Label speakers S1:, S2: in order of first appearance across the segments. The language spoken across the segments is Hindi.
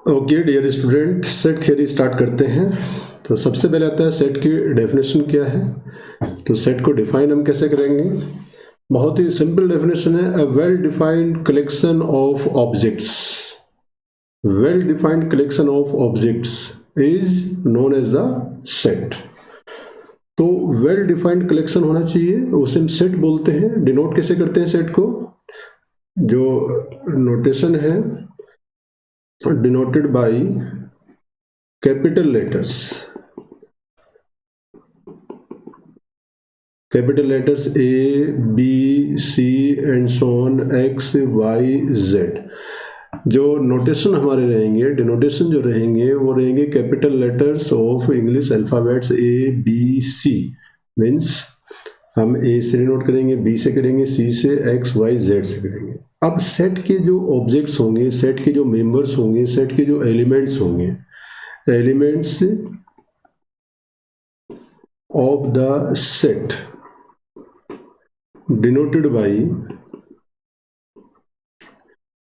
S1: Okay dear student, set theory start करते हैं। तो सबसे पहले आता है सेट की डेफिनेशन क्या है। तो सेट को डिफाइन हम कैसे करेंगे। बहुत ही सिंपल डेफिनेशन है, a well defined collection of objects. Well defined collection of objects is known as the set. तो वेल डिफाइंड कलेक्शन होना चाहिए, उसे हम सेट बोलते हैं। डिनोट कैसे करते हैं सेट को, जो नोटेशन है denoted by capital letters A, B, C and so on, X, Y, Z। जो नोटेशन हमारे रहेंगे, डिनोटेशन जो रहेंगे वो रहेंगे capital letters of English alphabets A, B, C। Means हम A से डिनोट करेंगे, B से करेंगे, C से, X, Y, Z से करेंगे। अब सेट के जो ऑब्जेक्ट्स होंगे, सेट के जो मेंबर्स होंगे, सेट के जो एलिमेंट्स होंगे, elements of the set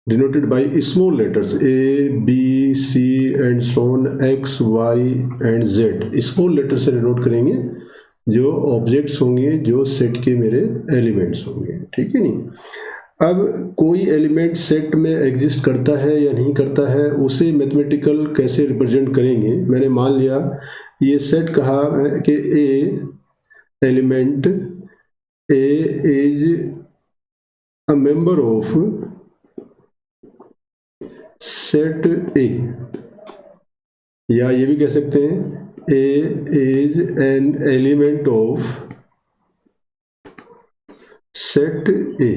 S1: denoted by small letters A, B, C and so on, X, Y and Z। Small letter से डिनोट करेंगे जो ऑब्जेक्ट्स होंगे, जो सेट के मेरे एलिमेंट्स होंगे, ठीक है नहीं। अब कोई एलिमेंट सेट में एग्जिस्ट करता है या नहीं करता है, उसे मैथमेटिकल कैसे रिप्रेजेंट करेंगे। मैंने मान लिया ये सेट कहा है कि ए element A is a member of set A, या ये भी कह सकते हैं A is an element of set A।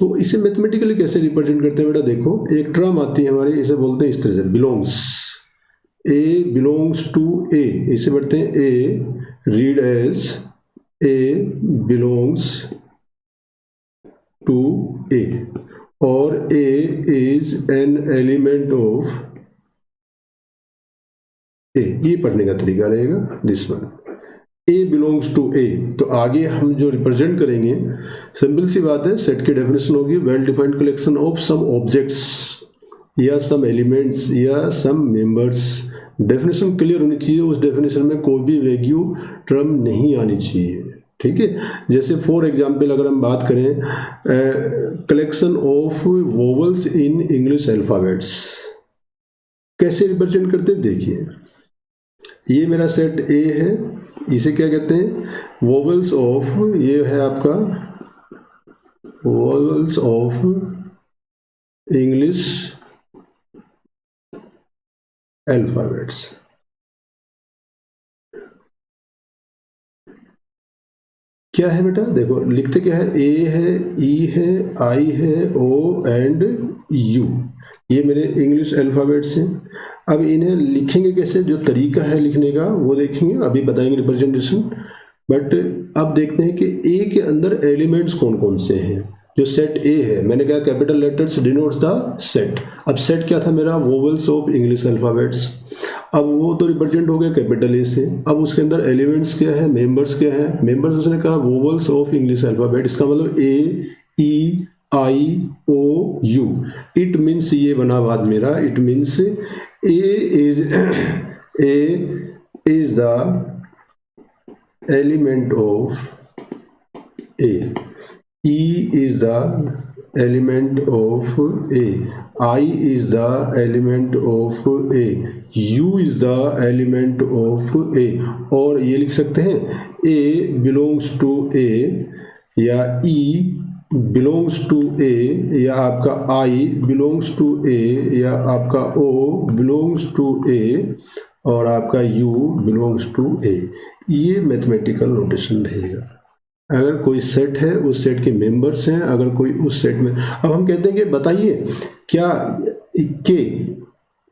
S1: तो इसे मैथमेटिकली कैसे रिप्रेजेंट करते हैं बेटा, देखो एक टर्म आती है हमारी, इसे बोलते हैं इस तरह से, belongs. A belongs to A, इसे पढ़ते हैं A read as A belongs to A, और A is an element of A। ये पढ़ने का तरीका रहेगा this one, A belongs to A। तो आगे हम जो रिप्रेजेंट करेंगे, सिंपल सी बात है, सेट की डेफिनेशन होगी well defined collection of some objects या सम एलिमेंट्स या सम मेंबर्स। डेफिनेशन क्लियर होनी चाहिए, उस डेफिनेशन में कोई भी वैल्यू टर्म नहीं आनी चाहिए, ठीक है। जैसे फॉर एग्जाम्पल अगर हम बात करें collection of vowels in English alphabets, कैसे रिप्रेजेंट करते हैं, देखिए ये मेरा सेट ए है, इसे क्या कहते हैं, वोवल्स ऑफ, ये है आपका वोवल्स ऑफ इंग्लिश अल्फ़ाबेट्स। क्या है बेटा, देखो लिखते क्या है, ए है, ई है, आई है, ओ एंड यू, ये मेरे इंग्लिश अल्फ़ाबेट्स हैं। अब इन्हें लिखेंगे कैसे, जो तरीका है लिखने का वो देखेंगे, अभी बताएंगे रिप्रेजेंटेशन। बट अब देखते हैं कि ए के अंदर एलिमेंट्स कौन कौन से हैं। जो सेट ए है, मैंने कहा capital letters denotes the set. अब सेट क्या था मेरा, वोवल्स ऑफ इंग्लिश अल्फ़ाबेट्स। अब वो तो रिप्रेजेंट हो गया कैपिटल ए से। अब उसके अंदर एलिमेंट्स क्या है, मेंबर्स क्या है, मेंबर्स उसने कहा वोवल्स ऑफ इंग्लिश अल्फ़ाबेट, इसका मतलब ए, ई, आई, ओ, यू। इट मीन्स ये बना बाद मेरा, it means A is the element of A, E is the element of A, I is the element of A, U is the element of A। और ये लिख सकते हैं A belongs to A, या E belongs to A, या आपका I belongs to A, या आपका O belongs to A, और आपका U belongs to A। ये मैथमेटिकल नोटेशन रहेगा। अगर कोई सेट है, उस सेट के मेंबर्स हैं, अगर कोई उस सेट में, अब हम कहते हैं कि बताइए क्या के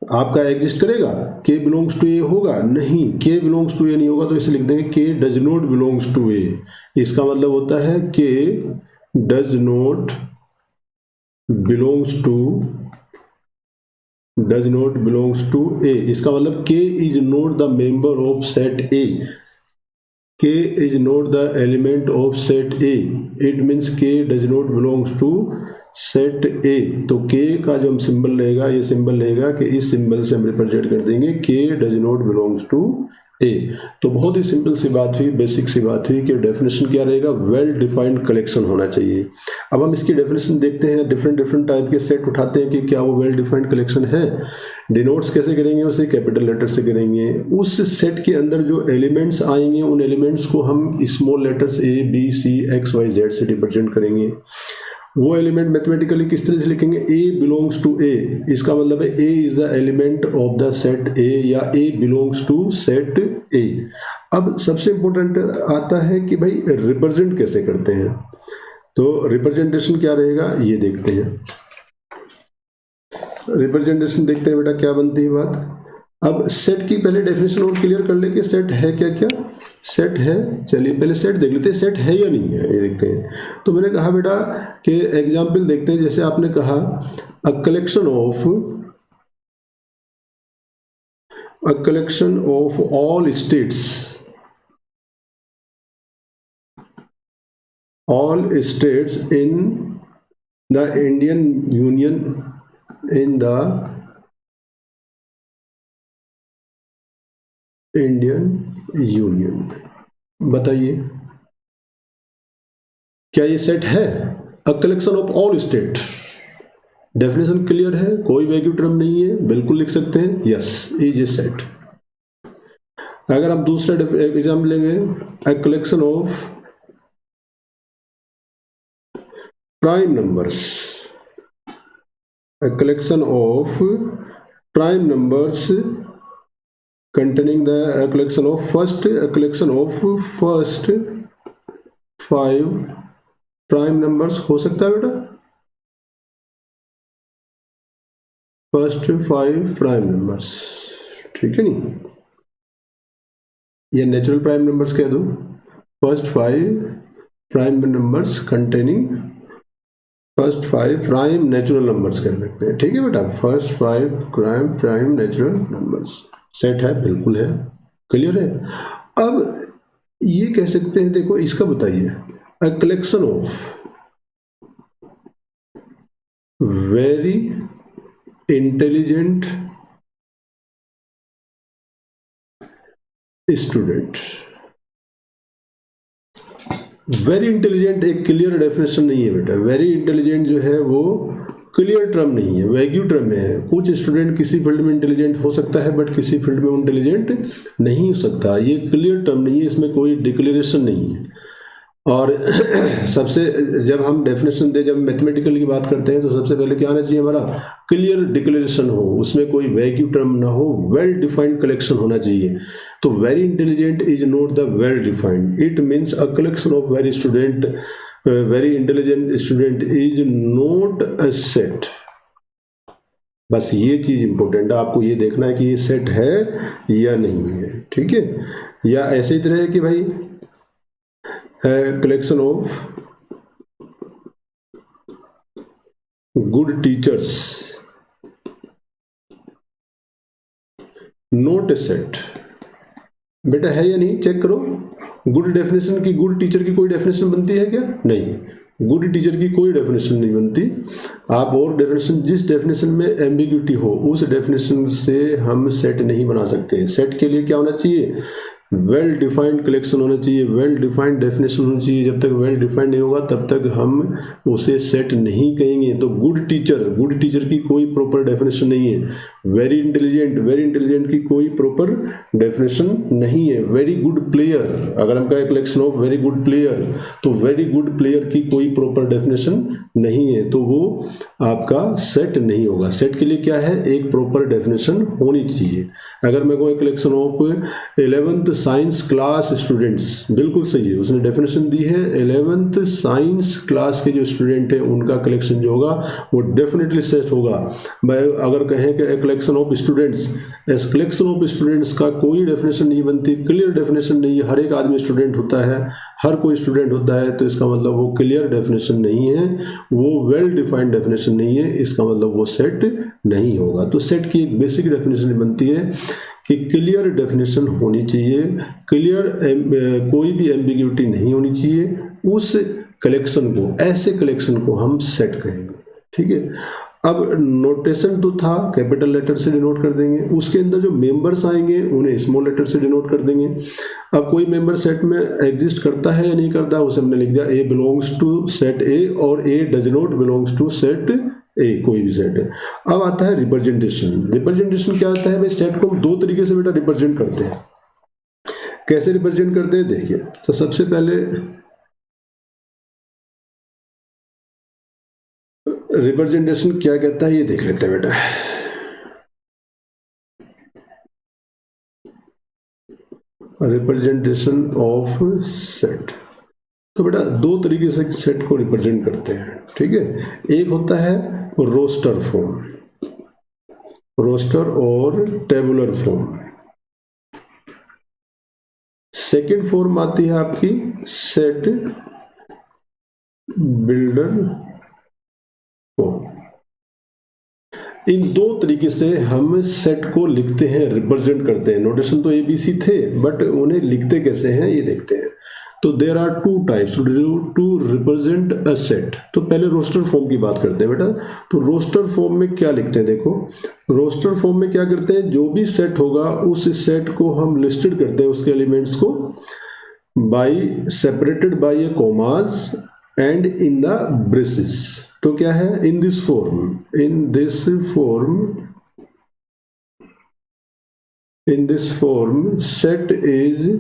S1: आपका एग्जिस्ट करेगा, के बिलोंग्स टू ए होगा, नहीं, के बिलोंग्स टू ए नहीं होगा, तो इसे लिख देंगे के डज नॉट बिलोंग्स टू ए। इसका मतलब होता है के डज नॉट बिलोंग्स टू ए। इसका मतलब के is not the member of set A, K is not the element of set A. It means K does not belongs to set A. तो K का जो हम सिंबल रहेगा, ये सिंबल रहेगा कि इस सिंबल से हम रिप्रेजेंट कर देंगे K does not belongs to A. तो बहुत ही सिंपल सी बात हुई, बेसिक सी बात हुई कि डेफिनेशन क्या रहेगा, वेल डिफाइंड कलेक्शन होना चाहिए। अब हम इसकी डेफिनेशन देखते हैं, डिफरेंट टाइप के सेट उठाते हैं कि क्या वो वेल डिफाइंड कलेक्शन है। डिनोट्स कैसे करेंगे, उसे कैपिटल लेटर से करेंगे। उस सेट के अंदर जो एलिमेंट्स आएंगे उन एलिमेंट्स को हम small letters A B C X Y Z से रिप्रेजेंट करेंगे। वो एलिमेंट मैथमेटिकली किस तरह से लिखेंगे, A बिलोंग्स टू A, इसका मतलब है A is the element of the set A या A belongs to set A। अब सबसे इंपॉर्टेंट आता है कि भाई रिप्रेजेंट कैसे करते हैं, तो रिप्रेजेंटेशन क्या रहेगा ये देखते हैं। रिप्रेजेंटेशन देखते हैं बेटा क्या बनती है बात। अब सेट की पहले डेफिनेशन और क्लियर कर ले कि सेट है क्या क्या। सेट है, चलिए पहले सेट देख लेते हैं, सेट है या नहीं है ये देखते हैं। तो मैंने कहा बेटा कि एग्जाम्पल देखते हैं, जैसे आपने कहा a collection of all states in the Indian union, बताइए क्या ये सेट है। A collection of all state, definition clear है, कोई वैल्यू टर्म नहीं है, बिल्कुल लिख सकते हैं यस इज ए सेट। अगर आप दूसरा एग्जाम्पल लेंगे, a collection of prime numbers, a collection of prime numbers containing a collection of first 5 prime numbers हो सकता है बेटा, फर्स्ट 5 प्राइम नंबर्स, ठीक है नहीं, ये नेचुरल प्राइम नंबर्स कह दो, first 5 prime numbers containing first 5 prime natural numbers कह सकते हैं, ठीक है बेटा, first 5 prime natural numbers. Set है, बिल्कुल है, क्लियर है। अब ये कह सकते हैं, देखो इसका बताइए, a collection of very intelligent student. Very intelligent एक क्लियर डेफिनेशन नहीं है बेटा, वेरी इंटेलिजेंट जो है वो क्लियर टर्म नहीं है, वैग्यू टर्म है। कुछ स्टूडेंट किसी फील्ड में इंटेलिजेंट हो सकता है बट किसी फील्ड में इंटेलिजेंट नहीं हो सकता, ये क्लियर टर्म नहीं है, इसमें कोई डिक्लेरेशन नहीं है। और सबसे जब हम डेफिनेशन दे, जब मैथमेटिकल की बात करते हैं तो सबसे पहले क्या आना चाहिए हमारा, क्लियर डिक्लेरेशन हो, उसमें कोई वैग्यू टर्म ना हो, वेल डिफाइंड कलेक्शन होना चाहिए। तो very intelligent is not the well defined, it means a collection of very intelligent student is not a set. बस ये चीज इंपॉर्टेंट है, आपको ये देखना है कि ये सेट है या नहीं है, ठीक है। या ऐसे ही तरह कि भाई collection of good teachers not a set, बेटा है या नहीं चेक करो। गुड डेफिनेशन की, गुड टीचर की कोई डेफिनेशन बनती है क्या, नहीं, गुड टीचर की कोई डेफिनेशन नहीं बनती। आप और डेफिनेशन, जिस डेफिनेशन में एम्बिग्यूटी हो उस डेफिनेशन से हम सेट नहीं बना सकते। सेट के लिए क्या होना चाहिए, वेल डिफाइंड कलेक्शन होना चाहिए, वेल डिफाइंड डेफिनेशन होनी चाहिए। जब तक वेल डिफाइंड नहीं होगा तब तक हम उसे सेट नहीं कहेंगे। तो गुड टीचर की कोई प्रॉपर डेफिनेशन नहीं है। वेरी इंटेलिजेंट की कोई प्रॉपर डेफिनेशन नहीं है। वेरी गुड प्लेयर, अगर हम कहें collection of very good player, तो वेरी गुड प्लेयर की कोई प्रॉपर डेफिनेशन नहीं है, तो वो आपका सेट नहीं होगा। सेट के लिए क्या है, एक प्रॉपर डेफिनेशन होनी चाहिए। अगर मैं कोई collection of 11th science class students, बिल्कुल सही है, उसने डेफिनेशन दी है 11th साइंस क्लास के जो स्टूडेंट है उनका कलेक्शन जो होगा वो डेफिनेटली सेट होगा। अगर कहें कि कलेक्शन ऑफ स्टूडेंट्स, इस कलेक्शन ऑफ स्टूडेंट्स का कोई डेफिनेशन नहीं बनती, क्लियर डेफिनेशन नहीं है। हर एक आदमी स्टूडेंट होता है, हर कोई स्टूडेंट होता है, तो इसका मतलब वो क्लियर डेफिनेशन नहीं है, वो वेल डिफाइंड डेफिनेशन नहीं है, इसका मतलब वो सेट नहीं होगा। तो सेट की एक बेसिक डेफिनेशन बनती है कि क्लियर डेफिनेशन होनी चाहिए, क्लियर कोई भी एम्बिग्यूटी नहीं होनी चाहिए उस कलेक्शन को, ऐसे कलेक्शन को हम सेट कहेंगे। ठीक है, अब नोटेशन तो था कैपिटल लेटर से डिनोट कर देंगे, उसके अंदर जो मेंबर्स आएंगे उन्हें स्मॉल लेटर से डिनोट कर देंगे। अब कोई मेंबर सेट में एग्जिस्ट करता है या नहीं करता, उसे हमने लिख दिया a belongs to set A और a does not belongs to set A, कोई भी सेट है। अब आता है रिप्रेजेंटेशन। रिप्रेजेंटेशन क्या आता है भाई, सेट को हम दो तरीके से बेटा रिप्रेजेंट करते हैं। कैसे रिप्रेजेंट करते हैं देखिए, तो सबसे पहले रिप्रेजेंटेशन क्या कहता है ये देख लेते हैं बेटा। रिप्रेजेंटेशन ऑफ सेट, तो बेटा दो तरीके से सेट को रिप्रेजेंट करते हैं। ठीक है, एक होता है रोस्टर फॉर्म, रोस्टर और टेबुलर फॉर्म। सेकेंड फॉर्म आती है आपकी सेट बिल्डर फॉर्म। इन दो तरीके से हम सेट को लिखते हैं, रिप्रेजेंट करते हैं। नोटेशन तो एबीसी थे, बट उन्हें लिखते कैसे हैं ये देखते हैं। तो there are two types to represent a set. तो पहले रोस्टर फॉर्म की बात करते हैं बेटा। तो रोस्टर फॉर्म में क्या लिखते हैं, देखो रोस्टर फॉर्म में क्या करते हैं, जो भी सेट होगा उस सेट को हम लिस्टेड करते हैं, उसके एलिमेंट्स को by separated by A commas and in the braces. तो क्या है, in this form, in this form set is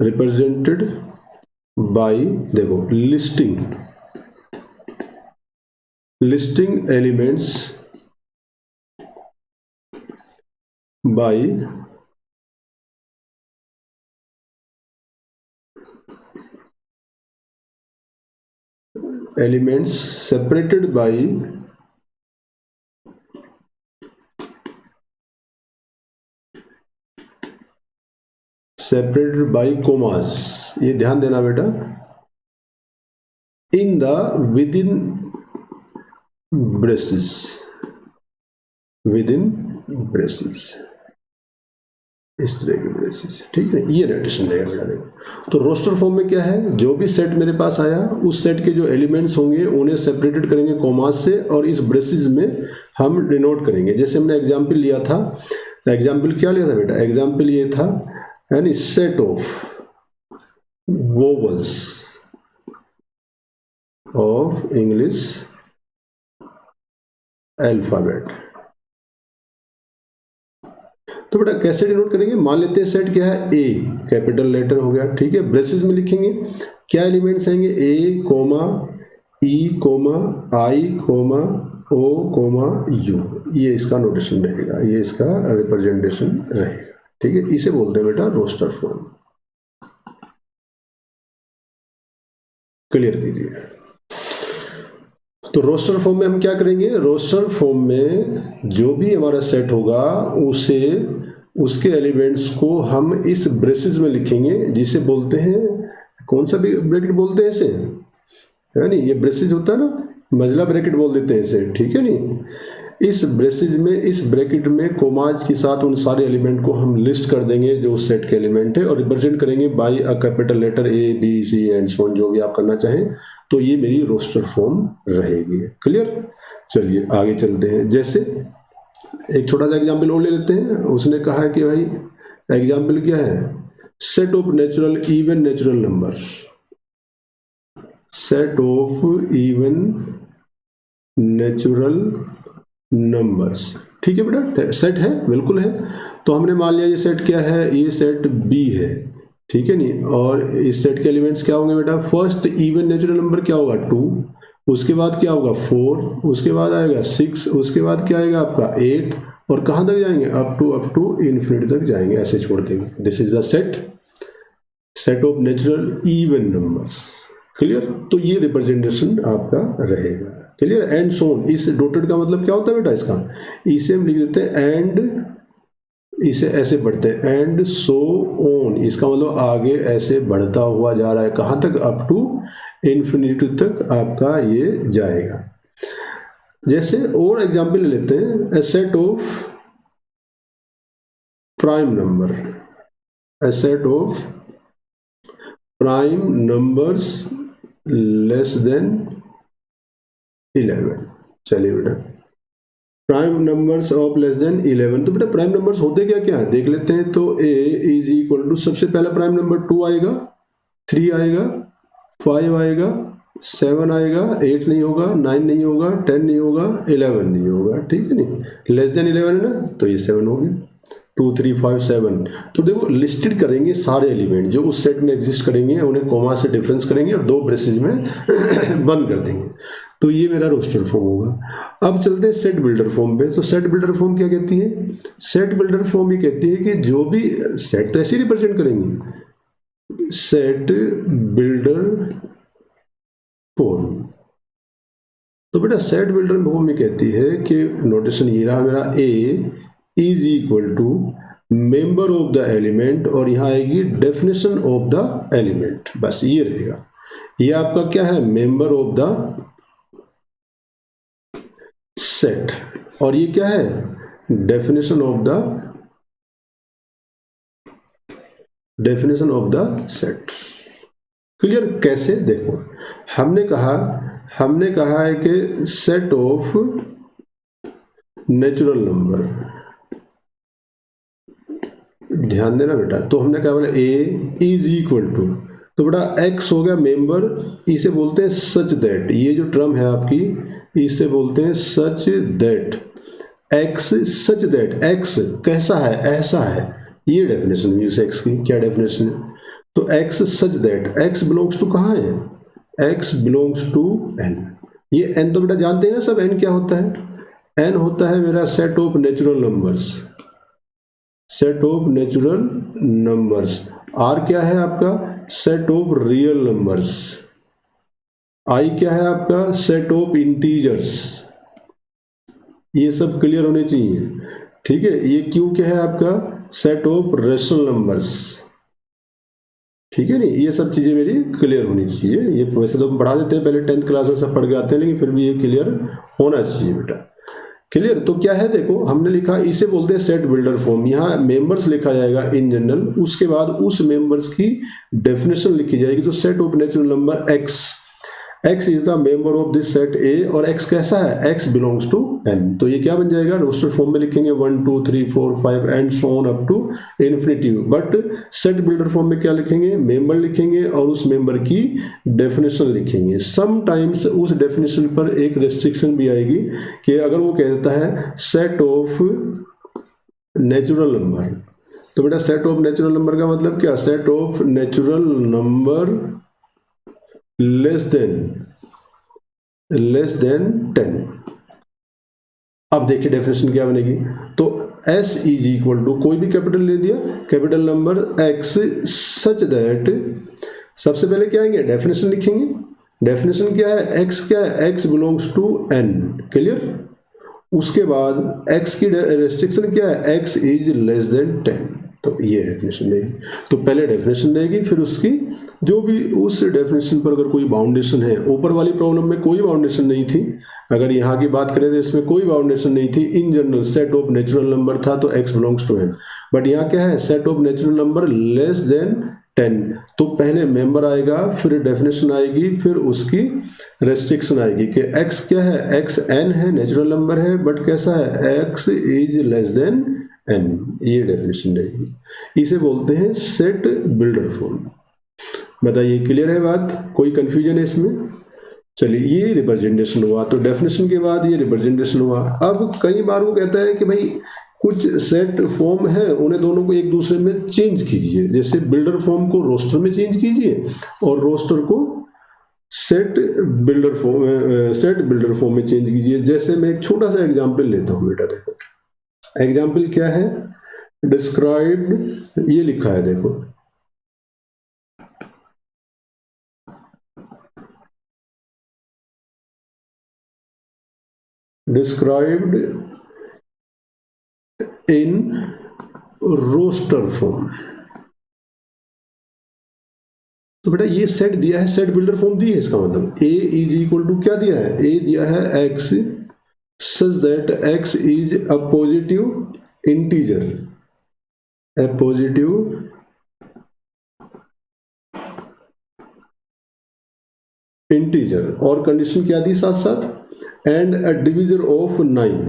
S1: represented by, देखो listing elements by elements separated by commas। ये ध्यान देना बेटा, इन द विदिन ब्रेसेस, इस तरह के ब्रेसेस। ठीक है, ये नोटेशन रहेगा बेटा। देखो तो रोस्टर फॉर्म में क्या है, जो भी सेट मेरे पास आया उस सेट के जो एलिमेंट्स होंगे उन्हें सेपरेटेड करेंगे कॉमास से और इस ब्रेसेस में हम डिनोट करेंगे। जैसे हमने एग्जाम्पल लिया था, एग्जाम्पल क्या लिया था बेटा, एग्जाम्पल ये था यानी set of vowels of English alphabet. तो बेटा कैसे डिनोट करेंगे, मान लेते हैं सेट क्या है, ए कैपिटल लेटर हो गया। ठीक है, ब्रेसेस में लिखेंगे क्या एलिमेंट्स आएंगे, a comma e comma i comma o comma u. ये इसका नोटेशन रहेगा, ये इसका रिप्रेजेंटेशन रहेगा। ठीक है, इसे बोलते हैं बेटा रोस्टर फॉर्म। क्लियर कीजिए। तो रोस्टर फॉर्म में हम क्या करेंगे, रोस्टर फॉर्म में जो भी हमारा सेट होगा उसे, उसके एलिमेंट्स को हम इस ब्रेसेस में लिखेंगे, जिसे बोलते हैं, कौन सा भी ब्रैकेट बोलते हैं इसे, है नहीं, ये ब्रेसेस होता है ना, मजला ब्रैकेट बोल देते हैं इसे। ठीक है नहीं, इस ब्रेसेस में, इस ब्रैकेट में कोमाज के साथ उन सारे एलिमेंट को हम लिस्ट कर देंगे जो उस सेट के एलिमेंट है, और रिप्रेजेंट करेंगे by a capital letter A B C and so on, जो भी आप करना चाहें। तो ये मेरी रोस्टर फॉर्म रहेगी। क्लियर, चलिए आगे चलते हैं। जैसे एक छोटा सा एग्जाम्पल और ले लेते हैं। उसने कहा है कि भाई एग्जाम्पल क्या है, set of natural even natural number, set of even natural numbers. ठीक है बेटा, सेट है, बिल्कुल है। तो हमने मान लिया ये सेट क्या है, ये सेट बी है। ठीक है नहीं, और इस सेट के एलिमेंट्स क्या होंगे बेटा, फर्स्ट इवन नेचुरल नंबर क्या होगा 2, उसके बाद क्या होगा 4, उसके बाद आएगा 6, उसके बाद क्या आएगा आपका 8, और कहाँ तक जाएंगे, अप टू इन्फिनिटी तक जाएंगे, ऐसे छोड़ देंगे। This is the set of natural even numbers. Clear, तो ये रिप्रेजेंटेशन आपका रहेगा। क्लियर, एंड सोन, इस डॉटेड का मतलब क्या होता है बेटा, इसका इसे हम लिख देते हैं एंड, इसे ऐसे पढ़ते हैं एंड सो ऑन। इसका मतलब आगे ऐसे बढ़ता हुआ जा रहा है, कहाँ तक, अप टू इन्फिनिटी तक आपका ये जाएगा। जैसे और एग्जाम्पल ले लेते हैं, a set of prime number, a set of prime numbers less than 11। चलिए बेटा, prime numbers of less than 11, तो बेटा प्राइम नंबर्स होते क्या क्या है देख लेते हैं। तो a इज इक्वल टू, सबसे पहला प्राइम नंबर 2 आएगा, 3 आएगा, 5 आएगा, 7 आएगा, 8 नहीं होगा, 9 नहीं होगा, 10 नहीं होगा, 11 नहीं होगा, ठीक है नहीं, लेस देन 11 है ना, तो ये 7 हो गया, 2 3 5 7। तो देखो लिस्टेड करेंगे सारे एलिमेंट जो उस सेट में एग्जिस्ट करेंगे, उन्हें कॉमा से डिफरेंस करेंगे और 2 ब्रेसेज में बंद कर देंगे, तो ये मेरा रोस्टर फॉर्म होगा। अब चलते हैं सेट बिल्डर फॉर्म पे। तो सेट बिल्डर फॉर्म क्या कहती है? सेट बिल्डर फॉर्म ये कहती है कि जो भी सेट तो ऐसे रिप्रेजेंट करेंगे, सेट बिल्डर फॉर्म। तो बेटा सेट बिल्डर फॉर्म में कहती है कि नोटेशन ये रहा मेरा, a is equal to member of the element, और यहां आएगी डेफिनेशन ऑफ द एलिमेंट, बस ये रहेगा। ये आपका क्या है? मेंबर ऑफ द सेट, और ये क्या है? Definition of the set. Clear? कैसे? देखो, हमने कहा है कि सेट ऑफ नेचुरल नंबर, ध्यान देना बेटा, तो हमने क्या बोला, ए इज इक्वल टू, तो बेटा एक्स हो गया मेंबर, इसे बोलते हैं सच दैट, ये जो टर्म है आपकी इसे बोलते हैं सच that, x such that, x कैसा है? ऐसा है, ये डेफिनेशन हुई उस एक्स की। क्या डेफिनेशन है? तो x such that, x belongs to कहाँ है? X belongs to N. ये एन तो बेटा जानते हैं ना सब, एन क्या होता है? एन होता है मेरा set of natural numbers, set of natural numbers. R क्या है आपका? Set of real numbers. I क्या है आपका? Set of integers. ये सब क्लियर होने चाहिए, ठीक है। ये क्यू क्या है आपका? सेट ऑफ रेशनल नंबर्स, ठीक है नहीं, ये सब चीजें मेरी क्लियर होनी चाहिए। ये वैसे तो पढ़ा देते हैं पहले 10th क्लास में, सब पढ़ के आते हैं, लेकिन फिर भी ये क्लियर होना चाहिए बेटा। क्लियर? तो क्या है देखो, हमने लिखा, इसे बोलते हैं सेट बिल्डर फॉर्म। यहाँ मेंबर्स लिखा जाएगा इन जनरल, उसके बाद उस मेंबर्स की डेफिनेशन लिखी जाएगी। तो set of natural number x, x is the member of this set A, और एक्स कैसा है? X belongs to N. तो ये क्या बन जाएगा? रोस्टर फॉर्म में लिखेंगे 1 2 3 4 5 and so on up to infinity. But set builder form में क्या लिखेंगे? मेंबर लिखेंगे और उस मेंबर की डेफिनेशन लिखेंगे। समटाइम्स उस डेफिनेशन पर एक रेस्ट्रिक्शन भी आएगी कि अगर वो कह देता है सेट ऑफ नेचुरल नंबर, तो बेटा सेट ऑफ नेचुरल नंबर का मतलब क्या? Set of natural number less than 10। अब देखिए डेफिनेशन क्या बनेगी। तो s इज इक्वल टू, कोई भी कैपिटल ले दिया, capital number x such that, सबसे पहले क्या आएंगे? डेफिनेशन लिखेंगे। डेफिनेशन क्या है? x क्या है? x belongs to n। Clear? उसके बाद x की रेस्ट्रिक्शन क्या है? x is less than 10। तो ये डेफिनेशन रहेगी। तो पहले डेफिनेशन रहेगी, फिर उसकी जो भी उस डेफिनेशन पर अगर कोई बाउंडेशन है, ऊपर वाली प्रॉब्लम में कोई बाउंडेशन नहीं थी, अगर यहाँ की बात करें तो इसमें कोई बाउंडेशन नहीं थी। In general set of natural number था तो x belongs to n, but यहाँ क्या है? Set of natural number less than 10। तो पहले मेंबर आएगा, फिर डेफिनेशन आएगी, फिर उसकी रेस्ट्रिक्शन आएगी कि x क्या है? x n है, नेचुरल नंबर है, बट कैसा है? x is less then n। ये डेफिनेशन रहेगी। इसे बोलते हैं सेट बिल्डर फॉर्म। बताइए क्लियर है बात? कोई कंफ्यूजन है इसमें? चलिए, ये रिप्रेजेंटेशन हुआ। तो डेफिनेशन के बाद ये रिप्रेजेंटेशन हुआ। अब कई बार वो कहता है कि भाई कुछ सेट फॉर्म है, उन्हें दोनों को एक दूसरे में चेंज कीजिए। जैसे बिल्डर फॉर्म को रोस्टर में चेंज कीजिए और रोस्टर को सेट बिल्डर फॉर्म में चेंज कीजिए। जैसे मैं एक छोटा सा एग्जांपल लेता हूं बेटा, देखो एग्जाम्पल क्या है? डिस्क्राइब्ड, ये लिखा है देखो, डिस्क्राइब्ड इन रोस्टर फॉर्म। तो बेटा ये सेट दिया है, सेट बिल्डर फॉर्म दी है, इसका मतलब a इज इक्वल टू क्या दिया है, a दिया है x such that x is a positive integer, a positive integer, और कंडीशन क्या दी साथ साथ, and a divisor of 9,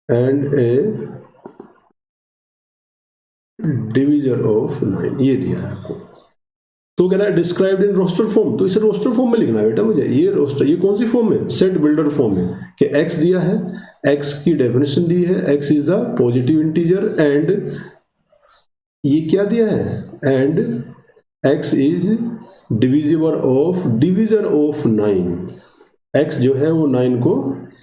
S1: and A divisor of 9, ये दिया है आपको। तो कह रहा है डिस्क्राइब्ड इन रोस्टर फॉर्म, तो इसे रोस्टर फॉर्म में लिखना है बेटा मुझे। ये रोस्टर, ये कौन सी फॉर्म है, सेट बिल्डर फॉर्म है कि x दिया है, x की डेफिनेशन दी है, x is the positive integer, and ये क्या दिया है, and x is divisor of 9, x जो है वो 9 को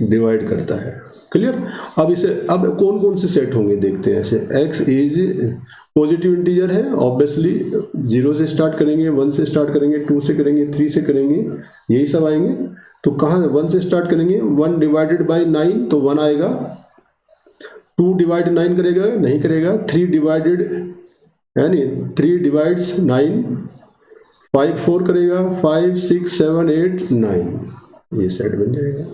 S1: डिवाइड करता है। क्लियर। अब इसे, अब कौन कौन से सेट होंगे देखते हैं ऐसे। x इज पॉजिटिव इंटीजर है, ऑब्वियसली 0 से स्टार्ट करेंगे, 1 से स्टार्ट करेंगे, 2 से करेंगे, 3 से करेंगे, यही सब आएंगे। तो कहाँ 1 से स्टार्ट करेंगे, 1 डिवाइडेड बाई 9 तो 1 आएगा, 2 डिवाइड 9 करेगा, नहीं करेगा, 3 डिवाइडेड यानी 3 डिवाइड्स 9, 5 4 करेगा, 5 6 7 8 9, ये सेट बन जाएगा।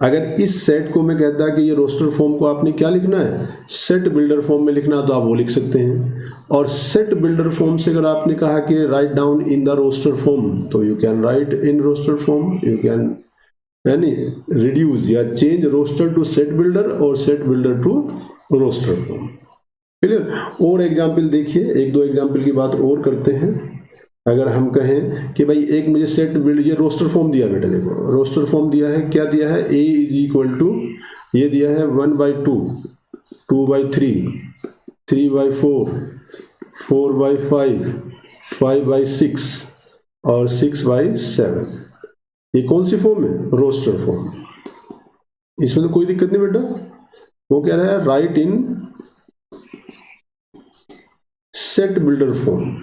S1: अगर इस सेट को मैं कहता कि ये रोस्टर फॉर्म को आपने क्या लिखना है, सेट बिल्डर फॉर्म में लिखना, तो आप वो लिख सकते हैं। और सेट बिल्डर फॉर्म से अगर आपने कहा कि write down in the roster form, तो you can write in roster form, you can यानी रिड्यूस या change roster to set builder और set builder to roster form. Clear. और एग्जाम्पल देखिए, एक दो एग्जाम्पल की बात और करते हैं। अगर हम कहें कि भाई एक मुझे सेट बिल्ड, ये रोस्टर फॉर्म दिया बेटा, देखो रोस्टर फॉर्म दिया है, क्या दिया है, a इज इक्वल टू, ये दिया है 1/2, 2/3, 3/4, 4/5, 5/6 और 6/7। ये कौन सी फॉर्म है, रोस्टर फॉर्म। इसमें तो कोई दिक्कत नहीं बेटा। वो कह रहा है राइट इन सेट बिल्डर फॉर्म,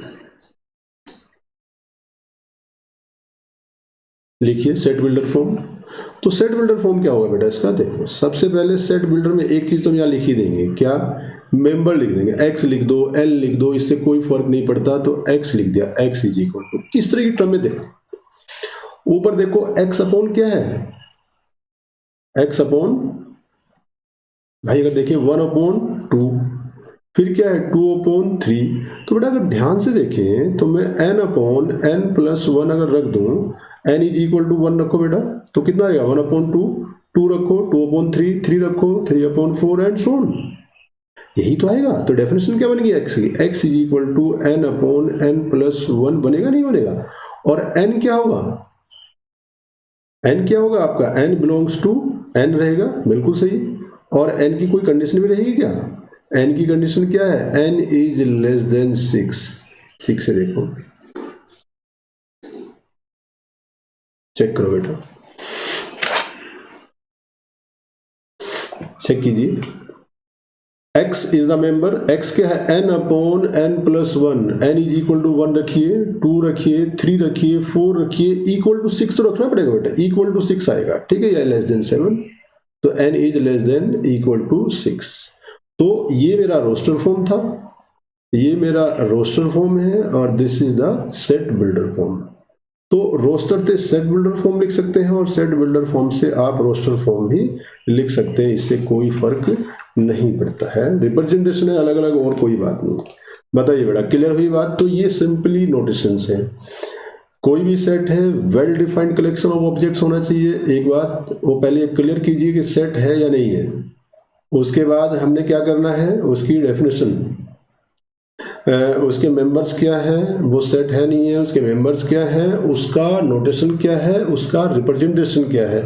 S1: लिखिए सेट बिल्डर फॉर्म। तो सेट बिल्डर फॉर्म क्या होगा बेटा इसका, देखो सबसे पहले सेट बिल्डर में एक चीज तो हम यहाँ लिख ही देंगे, क्या, मेंबर लिख देंगे, x लिख दो, l लिख दो, इससे कोई फर्क नहीं पड़ता, तो x लिख दिया, x इज इक्वल टू, किस तरह की टर्म में देखो, ऊपर देखो x अपॉन क्या है, x अपॉन भाई अगर देखिए 1/2, फिर क्या है 2/3। तो बेटा अगर ध्यान से देखें तो मैं n/n+1 अगर रख दूं, n इज इक्वल टू 1 रखो बेटा, तो कितना आएगा 1/2, 2 रखो, 2/3, 3 रखो, 3/4 एंड सो ऑन, यही तो आएगा। तो डेफिनेशन क्या बनेगी x की, x is equal to n/n+1 बनेगा, नहीं बनेगा। और n क्या होगा, n क्या होगा आपका, n बिलोंग्स टू n रहेगा, बिल्कुल सही। और n की कोई कंडीशन भी रहेगी क्या, n की कंडीशन क्या है, n इज लेस देन 6, 6 से देखो, चेक करो बेटा, चेक कीजिए। x is the member, x क्या है, n/n+1, n is equal to 1 रखिए, 2 रखिए, 3 रखिए, 4 रखिए, इक्वल टू 6 तो रखना पड़ेगा बेटा, इक्वल टू 6 आएगा, ठीक है, या लेस देन 7, तो n is less than equal to 6। तो ये मेरा रोस्टर फॉर्म था, ये मेरा रोस्टर फॉर्म है, और this is the set builder form. तो रोस्टर से सेट बिल्डर फॉर्म लिख सकते हैं, और सेट बिल्डर फॉर्म से आप रोस्टर फॉर्म भी लिख सकते हैं, इससे कोई फर्क नहीं पड़ता है, रिप्रेजेंटेशन है अलग अलग, और कोई बात नहीं। बताइए बेटा, क्लियर हुई बात। तो ये सिंपली नोटेशंस है। कोई भी सेट है, well defined collection of objects होना चाहिए। एक बात वो पहले क्लियर कीजिए कि सेट है या नहीं है, उसके बाद हमने क्या करना है, उसकी डेफिनेशन, उसके मेंबर्स क्या है, वो सेट है नहीं है, उसके मेंबर्स क्या है, उसका नोटेशन क्या है, उसका रिप्रेजेंटेशन क्या है,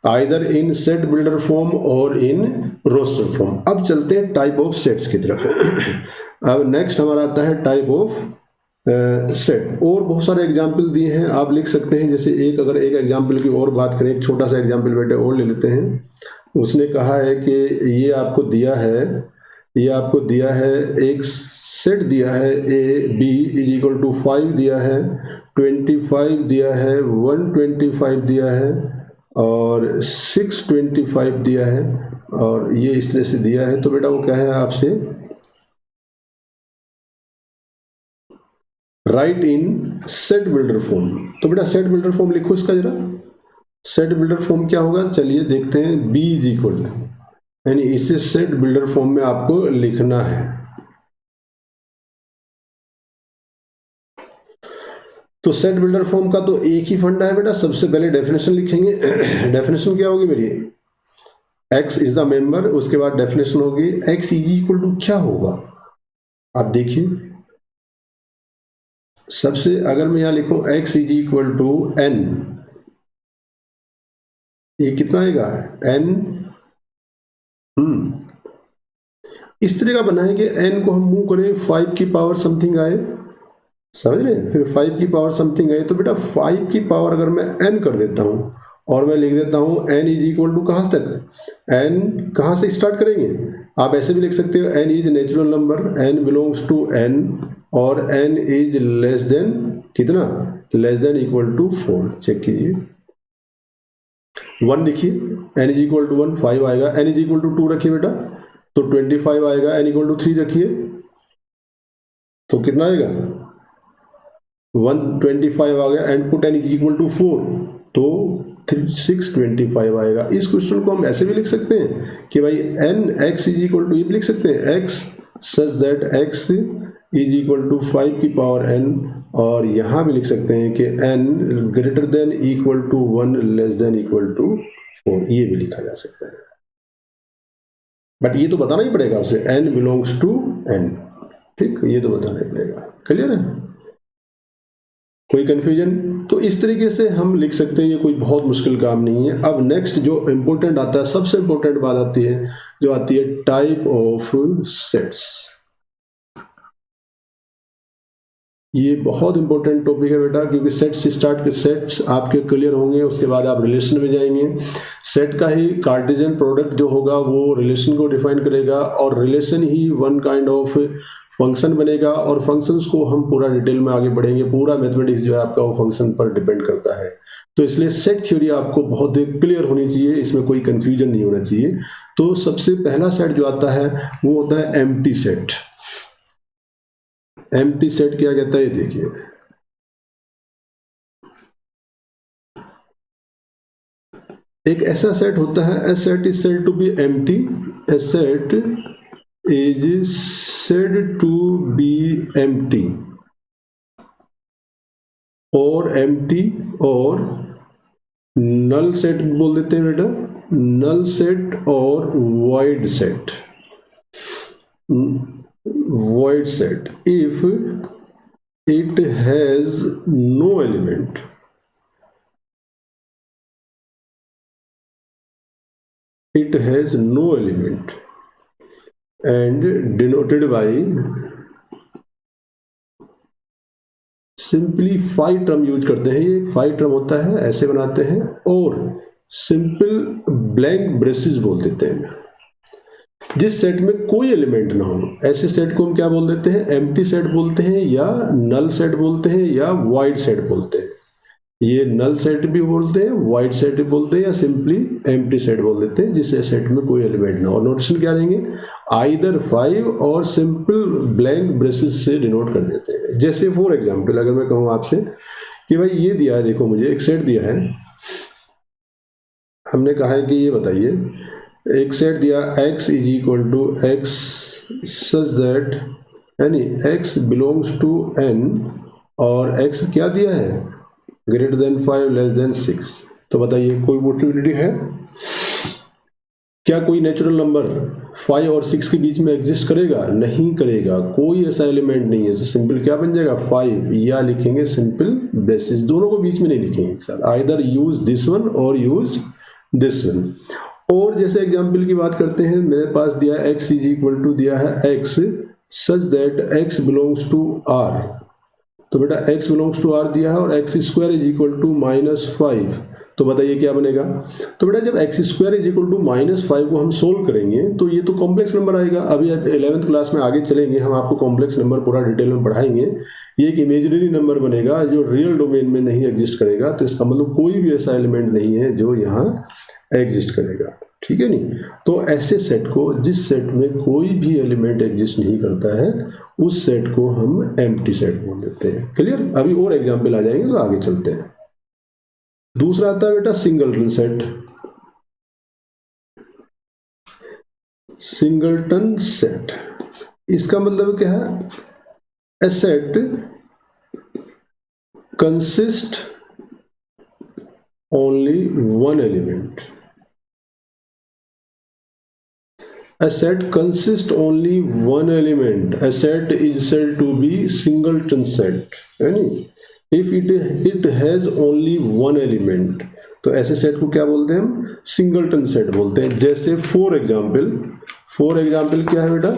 S1: either in set builder form और इन रोस्टर फॉर्म। अब चलते हैं टाइप ऑफ सेट्स की तरफ। अब नेक्स्ट हमारा आता है टाइप ऑफ सेट। और बहुत सारे एग्जाम्पल दिए हैं, आप लिख सकते हैं। जैसे एक, अगर एक एग्जाम्पल की और बात करें, एक छोटा सा एग्जाम्पल बेटे और ले लेते हैं। उसने कहा है कि ये आपको दिया है, ये आपको दिया है, एक सेट दिया है, A B is equal to 5 दिया है, 25 दिया है, 125 दिया है, और 625 दिया है, और ये इस तरह से दिया है। तो बेटा वो क्या है आपसे, राइट इन सेट बिल्डर फॉर्म। तो बेटा सेट बिल्डर फॉर्म लिखो इसका जरा। सेट बिल्डर फॉर्म क्या होगा, चलिए देखते हैं। बी इज इक्वल, यानी इसे सेट बिल्डर फॉर्म में आपको लिखना है। तो सेट बिल्डर फॉर्म का तो एक ही फंडा है बेटा, सबसे पहले डेफिनेशन लिखेंगे। डेफिनेशन क्या होगी मेरी, x इज द मेंबर, उसके बाद डेफिनेशन होगी x इज इक्वल टू क्या होगा, आप देखिए सबसे, अगर मैं यहां लिखूं x is equal to n, ये कितना आएगा n, इस तरह का बनाएंगे। n को हम मूव करें 5 की पावर समथिंग आए, समझ रहे हैं, फिर 5 की पावर समथिंग आए, तो बेटा 5 की पावर अगर मैं n कर देता हूं और मैं लिख देता हूं n इज इक्वल टू कहां तक, n कहां से स्टार्ट करेंगे, आप ऐसे भी लिख सकते हो n is natural number, n belongs to n, और n इज लेस देन कितना, less than equal to 4। Check कीजिए 1 लिखिए, n इज इक्वल टू 1, 5 आएगा, n इज इक्वल टू 2 रखिए बेटा तो 25 आएगा, n इक्वल टू 3 रखिए तो कितना आएगा 125 आ गया, and put n is equal to 4 तो 625 आएगा। इस क्वेश्चन को हम ऐसे भी लिख सकते हैं कि भाई n x is equal to, ये भी लिख सकते हैं x such that x is equal to 5 की पावर n, और यहां भी लिख सकते हैं कि n greater than equal to 1 less than equal to 4, ये भी लिखा जा सकता है। बट ये तो बताना ही पड़ेगा उसे, n बिलोंग्स टू n, ठीक, ये तो बताना ही पड़ेगा। क्लियर है, कोई कंफ्यूजन? तो इस तरीके से हम लिख सकते हैं, ये कोई बहुत मुश्किल काम नहीं है। अब नेक्स्ट जो इंपॉर्टेंट आता है, सबसे इंपॉर्टेंट बात आती है, जो आती है टाइप ऑफ सेट्स। ये बहुत इंपॉर्टेंट टॉपिक है बेटा, क्योंकि सेट्स आपके क्लियर होंगे, उसके बाद आप रिलेशन में जाएंगे। सेट का ही कार्टेशियन प्रोडक्ट जो होगा वो रिलेशन को डिफाइन करेगा, और relation he one kind of function बनेगा, और फंक्शंस को हम पूरा डिटेल में आगे बढ़ेंगे। पूरा मैथमेटिक्स जो है आपका वो फंक्शन पर डिपेंड करता है। तो इसलिए सेट थ्योरी आपको बहुत क्लियर होनी चाहिए, इसमें कोई कंफ्यूजन नहीं होना चाहिए। तो सबसे पहला सेट जो आता है वो होता है एम्प्टी सेट। एम्प्टी सेट क्या कहता है, देखिए एक ऐसा सेट होता है, a set is said to be empty, a set is said to be empty, और empty और null set बोल देते हैं बेटा, null set और void set। void set if it has no element, it has no element and denoted by simplify term use करते हैं। ये 5 टर्म होता है, ऐसे बनाते हैं, और सिंपल ब्लैंक ब्रेसेस बोल देते हैं। जिस सेट में कोई एलिमेंट ना हो, ऐसे सेट को हम क्या बोल देते हैं, एम्प्टी सेट बोलते हैं, या नल सेट बोलते हैं, या वाइड सेट बोलते हैं। ये नल सेट भी बोलते हैं, वाइड सेट भी बोलते हैं, या सिंपली एम्प्टी सेट बोल देते हैं, जिस सेट में कोई एलिमेंट ना हो। नोटेशन क्या रहेंगे, आइदर 5 और सिंपल ब्लैंक ब्रेसेस से डिनोट कर देते हैं। जैसे फॉर एग्जांपल अगर मैं कहूँ आपसे कि भाई ये दिया है, देखो मुझे एक सेट दिया है, हमने कहा है कि ये बताइए, एक सेट दिया x is equal to x such that, यानी x बिलोंग्स टू n, और x क्या दिया है, ग्रेटर देन 5 लेस देन 6। तो बताइए कोई पॉसिबिलिटी है क्या, कोई नेचुरल नंबर 5 और 6 के बीच में एग्जिस्ट करेगा? नहीं करेगा, कोई ऐसा एलिमेंट नहीं है। तो सिंपल क्या बन जाएगा 5, या लिखेंगे सिंपल ब्रेसेस, दोनों को बीच में नहीं लिखेंगे एक साथ, आइदर यूज दिस वन और यूज दिस वन। और जैसे एग्जाम्पल की बात करते हैं, मेरे पास दिया है x इज इक्वल टू दिया है x such that x belongs to r। तो बेटा x बिलोंग्स टू r दिया है, और x square is equal to -5। तो बताइए क्या बनेगा। तो बेटा जब x square is equal to -5 को हम सोल्व करेंगे तो ये तो कॉम्प्लेक्स नंबर आएगा। अभी 11th क्लास में आगे चलेंगे, हम आपको कॉम्प्लेक्स नंबर पूरा डिटेल में पढ़ाएंगे। ये एक इमेजिनरी नंबर बनेगा जो रियल डोमेन में नहीं एग्जिस्ट करेगा। तो इसका मतलब कोई भी ऐसा एलिमेंट नहीं है जो यहाँ एग्जिस्ट करेगा। ठीक है नहीं। तो ऐसे सेट को, जिस सेट में कोई भी एलिमेंट एग्जिस्ट नहीं करता है, उस सेट को हम एम्प्टी सेट बोल देते हैं। क्लियर। अभी और एग्जाम्पल आ जाएंगे तो आगे चलते हैं। दूसरा आता है बेटा सिंगलटन सेट। सिंगलटन सेट इसका मतलब क्या है? A set consist only one element. A set consists only one element. A set is said to be singleton set. यानी if it has only one element, तो ऐसे सेट को क्या बोलते हैं हम? सिंगलटन सेट बोलते हैं। जैसे फॉर एग्जाम्पल क्या है बेटा?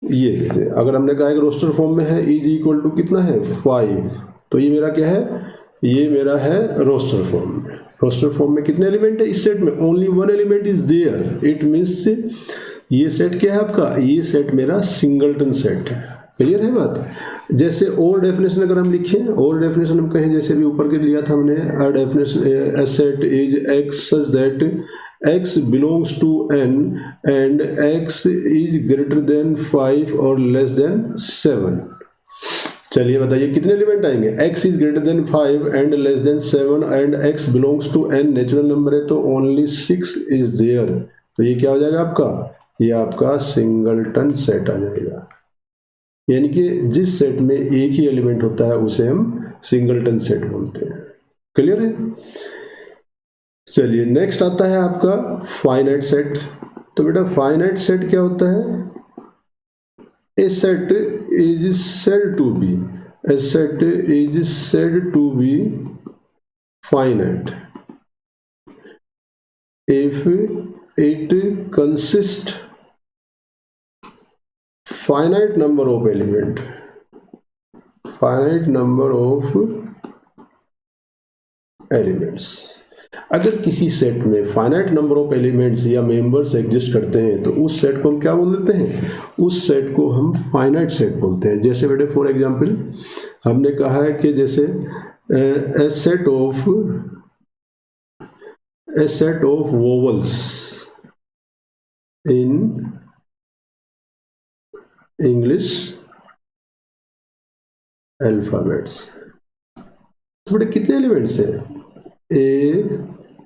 S1: ये देखते, अगर हमने कहा कि रोस्टर फॉर्म में है इज इक्वल टू कितना है 5, तो ये मेरा क्या है? ये मेरा है रोस्टर फॉर्म में। रोस्टर फॉर्म में कितने एलिमेंट है इस सेट में? Only one element is there. It means ये सेट क्या है आपका? ये सेट मेरा सिंगलटन सेट है। क्लियर है बात। जैसे और डेफिनेशन अगर हम लिखें, और डेफिनेशन हम कहें, जैसे भी ऊपर के लिया था हमने, a definition A set is x such that x belongs to n and x is greater than 5 और less than 7। चलिए बताइए कितने एलिमेंट आएंगे? x is greater than 5 and less than 7 and x belongs to n natural number है, तो only 6 is there। तो ये क्या हो जाएगा आपका? ये आपका सिंगलटन सेट आ जाएगा। यानी कि जिस सेट में एक ही एलिमेंट होता है उसे हम सिंगलटन सेट बोलते हैं। क्लियर है। चलिए नेक्स्ट आता है आपका फाइनाइट सेट। तो बेटा फाइनाइट सेट क्या होता है? A set is said to be finite if it consist finite number of elements. अगर किसी सेट में फाइनाइट नंबर ऑफ एलिमेंट्स या मेंबर्स एग्जिस्ट करते हैं तो उस सेट को हम क्या बोल देते हैं? उस सेट को हम फाइनाइट सेट बोलते हैं। जैसे बेटे फॉर एग्जांपल हमने कहा है कि जैसे a set of vowels in English alphabets. तो बेटे कितने एलिमेंट्स हैं? A,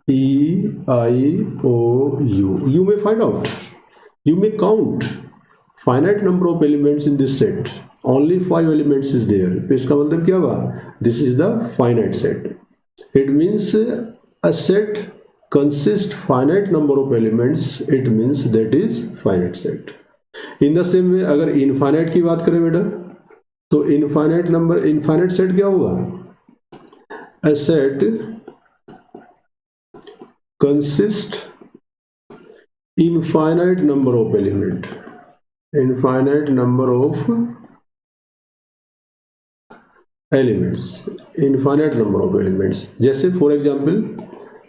S1: E, I, O, U. You may find out. You may count finite number of elements in this set. Only 5 elements is there. तो इसका मतलब क्या हुआ? This is the finite set. It means a set consists finite number of elements. It means that is finite set. In the same way अगर infinite की बात करें बेटा, तो infinite set क्या होगा? A set consist infinite number of elements। जैसे फॉर एग्जाम्पल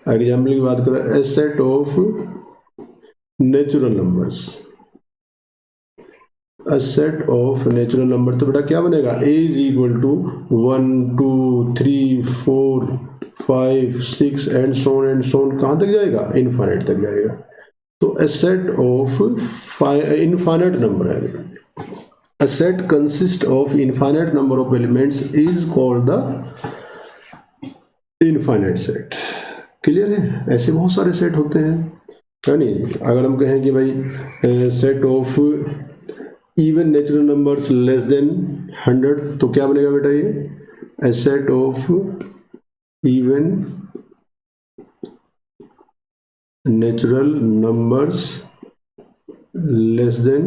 S1: की बात करें, ए सेट ऑफ नेचुरल नंबर्स। तो बेटा क्या बनेगा? ए इज इक्वल टू 1 2 3 4 5 6 एंड सोन कहाँ तक जाएगा? इनफाइनाइट तक जाएगा। तो a set of infinite number element, a set consists of infinite number of elements is called the infinite set। Clear है। ऐसे बहुत सारे सेट होते हैं, है नहीं। अगर हम कहें कि भाई set of even natural numbers less then 100, तो क्या बनेगा बेटा? ये a set of even natural numbers less than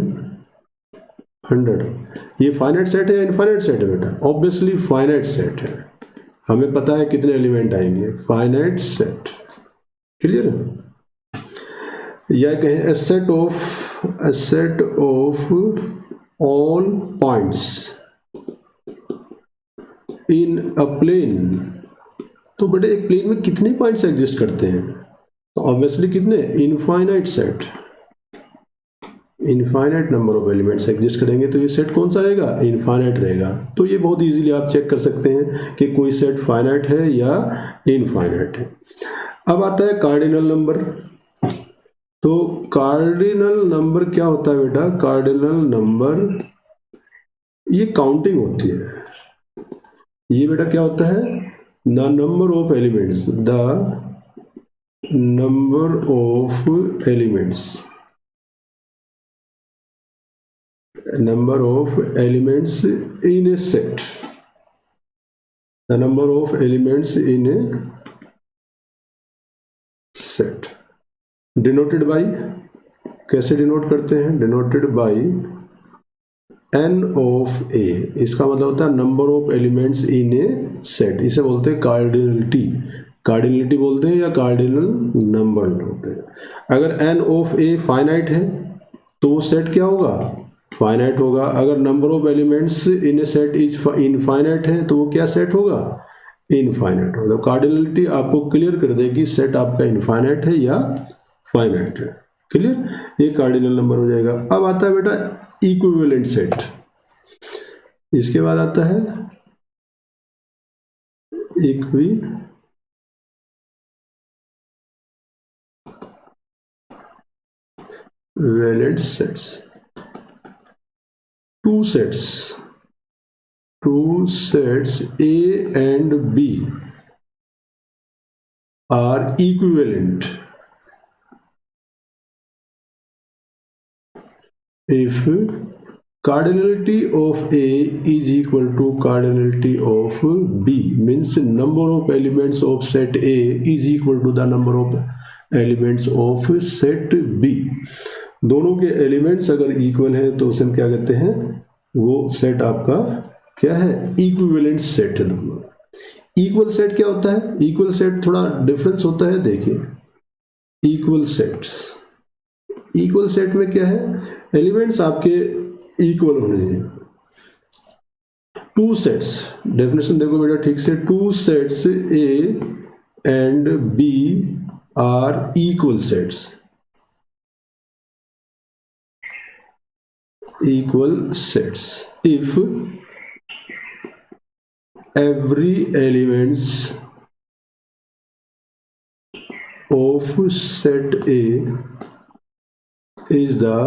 S1: 100। ये फाइनाइट सेट है या इनफाइनाइट सेट है बेटा? ऑब्वियसली फाइनाइट सेट है। हमें पता है कितने एलिमेंट आएंगे, फाइनाइट सेट। क्लियर है। या कहें a set of all points in a plane. तो बेटे एक प्लेन में कितने पॉइंट्स एग्जिस्ट करते हैं? तो ऑब्वियसली कितने? Infinite set. Infinite number of elements exist करेंगे तो ये सेट कौन सा रहेगा? इनफाइनाइट रहेगा। तो ये बहुत इजीली आप चेक कर सकते हैं कि कोई सेट फाइनाइट है या इनफाइनाइट है। अब आता है कार्डिनल नंबर। तो कार्डिनल नंबर क्या होता है बेटा? कार्डिनल नंबर ये काउंटिंग होती है। ये बेटा क्या होता है? The number of elements, the number of elements, number of elements in a set, the number of elements in a set, denoted by, कैसे डिनोट करते हैं? Denoted bye n of a, इसका मतलब होता है number of elements in A set. इसे बोलते हैं कार्डिनलिटी, कार्डिनलिटी बोलते हैं या कार्डिनल नंबर बोलते हैं। अगर n ऑफ a फाइनाइट है तो वो सेट क्या होगा? फाइनाइट होगा। अगर number of elements in A set is infinite है तो वो क्या सेट होगा? इनफाइनाइट होगा। तो कार्डिनलिटी आपको क्लियर कर देगी सेट आपका इनफाइनाइट है या फाइनाइट है। क्लियर? ये कार्डिनल नंबर हो जाएगा। अब आता है बेटा इक्विवेलेंट सेट। इसके बाद आता है equivalent sets. two sets A and B are equivalent if cardinality of A is equal to cardinality of B, means number of elements of set A is equal to the number of elements of set B। दोनों के एलिमेंट्स अगर इक्वल हैं तो उसे हम क्या कहते हैं? वो सेट आपका क्या है? इक्विवेलेंट सेट है। दोनों इक्वल सेट क्या होता है? इक्वल सेट थोड़ा डिफरेंस होता है। देखिए इक्वल सेट में क्या है? एलिमेंट्स आपके इक्वल होने हैं। टू सेट्स, डेफिनेशन देखो बेटा ठीक से, two sets A and B are equal sets, equal sets if every elements of set A is the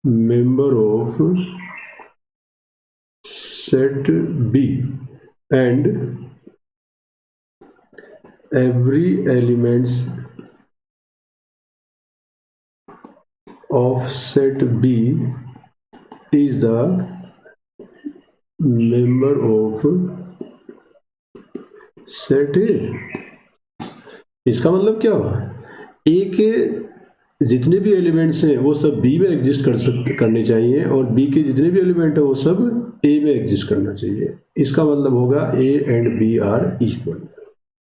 S1: member of set B and every elements of set B is the member of set A। इसका मतलब क्या हुआ? A के जितने भी एलिमेंट्स हैं वो सब B में एग्जिस्ट करने चाहिए और B के जितने भी एलिमेंट हैं वो सब A में एग्जिस्ट करना चाहिए। इसका मतलब होगा A and B are equal.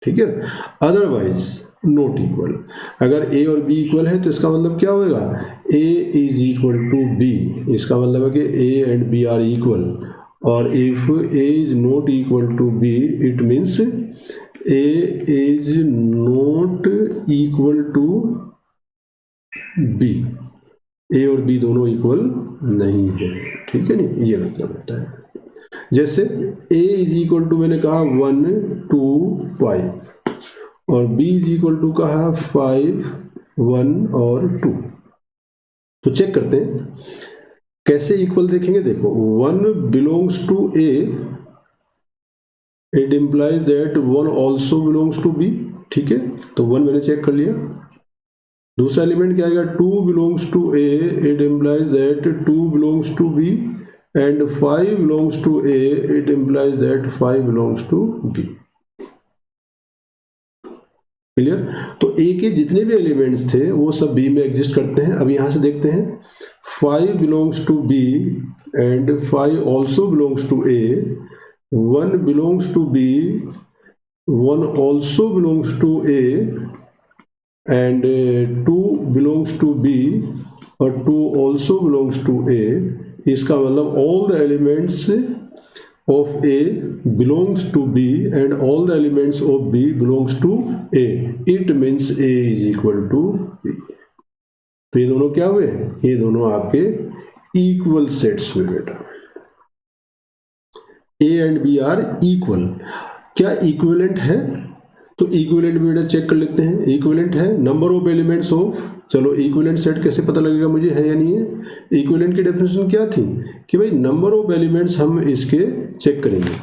S1: ठीक है? Otherwise not equal. अगर A और B इक्वल है तो इसका मतलब क्या होगा? A is equal to B, इसका मतलब है कि A and B are equal. और if A is not equal to B it means A is not equal to B। A और B दोनों इक्वल नहीं है। ठीक है नहीं? ये मतलब होता है। जैसे A इज इक्वल टू मैंने कहा 1 2 5 और B इज इक्वल टू कहा 5 1 और 2। तो चेक करते हैं कैसे इक्वल देखेंगे। देखो 1 belongs to A, it implies that 1 also belongs to B। ठीक है? तो 1 मैंने चेक कर लिया। दूसरा एलिमेंट क्या आएगा? 2 belongs to A, it implies that 2 belongs to B and 5 belongs to A, it implies that 5 belongs to B। Clear? तो A के जितने भी एलिमेंट्स थे वो सब B में एग्जिस्ट करते हैं। अब यहां से देखते हैं 5 belongs to B and 5 also belongs to A, 1 belongs to B, 1 also belongs to A and 2 belongs to B और 2 also belongs to A। इसका मतलब all the elements of A belongs to B and all the elements of B belongs to A। It means A is equal to B। तो ये दोनों क्या हुए? ये दोनों आपके इक्वल सेट्स हुए बेटा। A and B are equal. क्या इक्विवेलेंट है? तो इक्विवेलेंट भी बेटा चेक कर लेते हैं, इक्विवेलेंट है नंबर ऑफ एलिमेंट्स ऑफ, चलो इक्विवेलेंट सेट कैसे पता लगेगा मुझे, है या नहीं है। इक्विवेलेंट की डेफिनेशन क्या थी कि भाई नंबर ऑफ एलिमेंट्स हम इसके चेक करेंगे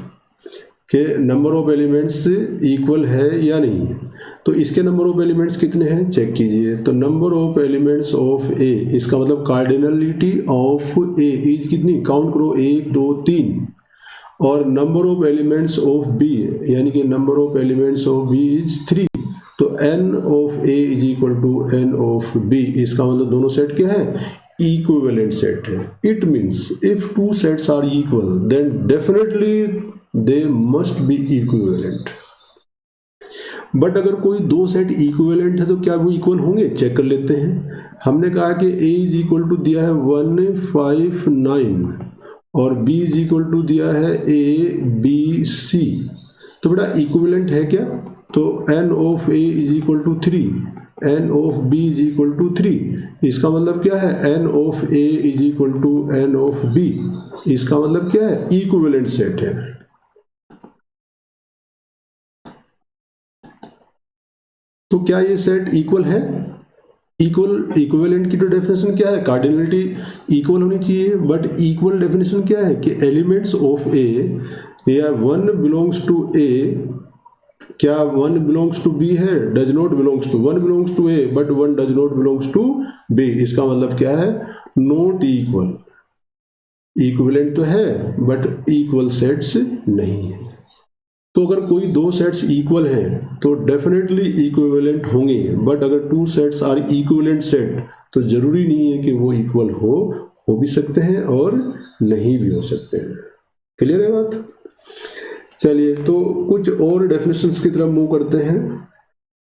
S1: कि नंबर ऑफ एलिमेंट्स इक्वल है या नहीं है। तो इसके नंबर ऑफ एलिमेंट्स कितने हैं चेक कीजिए, तो number of elements of A, इसका मतलब कार्डिनलिटी ऑफ ए इज कितनी, काउंट करो 1 2 3, और number of elements of B यानी कि number of elements of B is 3, तो n of a is equal to n of b, इसका मतलब दोनों सेट क्या है, इक्विवेलेंट सेट है। It means if two sets are equal then definitely they must be equivalent. But अगर कोई दो सेट इक्विवेलेंट है तो क्या वो इक्वल होंगे, चेक कर लेते हैं। हमने कहा कि a इज इक्वल टू दिया है 1 5 9 और b इज इक्वल टू दिया है a b c, तो बेटा इक्विवेलेंट है क्या, तो n of a is equal to 3, n of b is equal to 3, इसका मतलब क्या है n of a is equal to n of b, इसका मतलब क्या है इक्विवेलेंट सेट है। तो क्या ये सेट इक्वल है, इक्विवेलेंट की तो डेफिनेशन क्या है, कार्डिनलिटी इक्वल होनी चाहिए, बट इक्वल डेफिनेशन क्या है कि एलिमेंट्स ऑफ ए या 1 बिलोंग्स टू ए, क्या 1 बिलोंग्स टू बी है, does not belongs to, 1 belongs to A but 1 does not belongs to B, इसका मतलब क्या है नॉट इक्वल, इक्विवेलेंट तो है बट इक्वल सेट्स नहीं है। तो अगर कोई दो सेट्स इक्वल हैं तो डेफिनेटली इक्विवेलेंट होंगे, बट अगर two sets are equivalent set तो जरूरी नहीं है कि वो इक्वल हो भी सकते हैं और नहीं भी हो सकते हैं। क्लियर है बात। चलिए तो कुछ और डेफिनेशंस की तरफ मूव करते हैं।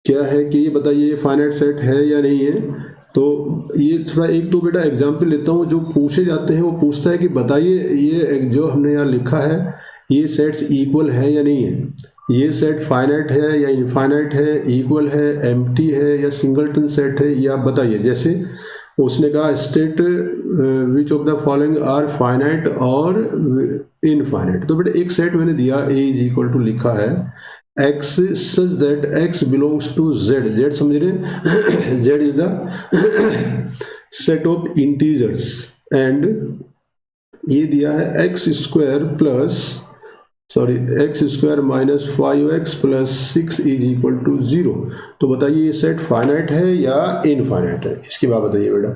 S1: क्या है कि ये बताइए फाइनाइट सेट है या नहीं है। तो ये थोड़ा एक दो बेटा एग्जाम्पल लेता हूँ जो पूछे जाते हैं। वो पूछता है कि बताइए ये जो हमने यहाँ लिखा है ये सेट्स इक्वल है या नहीं है, ये सेट फाइनाइट है या इनफाइनाइट है, इक्वल है, एम्प्टी है या सिंगलटन सेट है, ये आप बताइए। जैसे उसने कहा state which of the following are finite और इनफाइनाइट। तो बेटा एक सेट मैंने दिया a इज इक्वल टू लिखा है x such that x belongs to z, z समझ रहे z is the set of integers, and ये दिया है x square minus 5x plus 6 is equal to 0। तो बताइए ये सेट फाइनाइट है या इनफाइनाइट है, इसकी बात बताइए बेटा।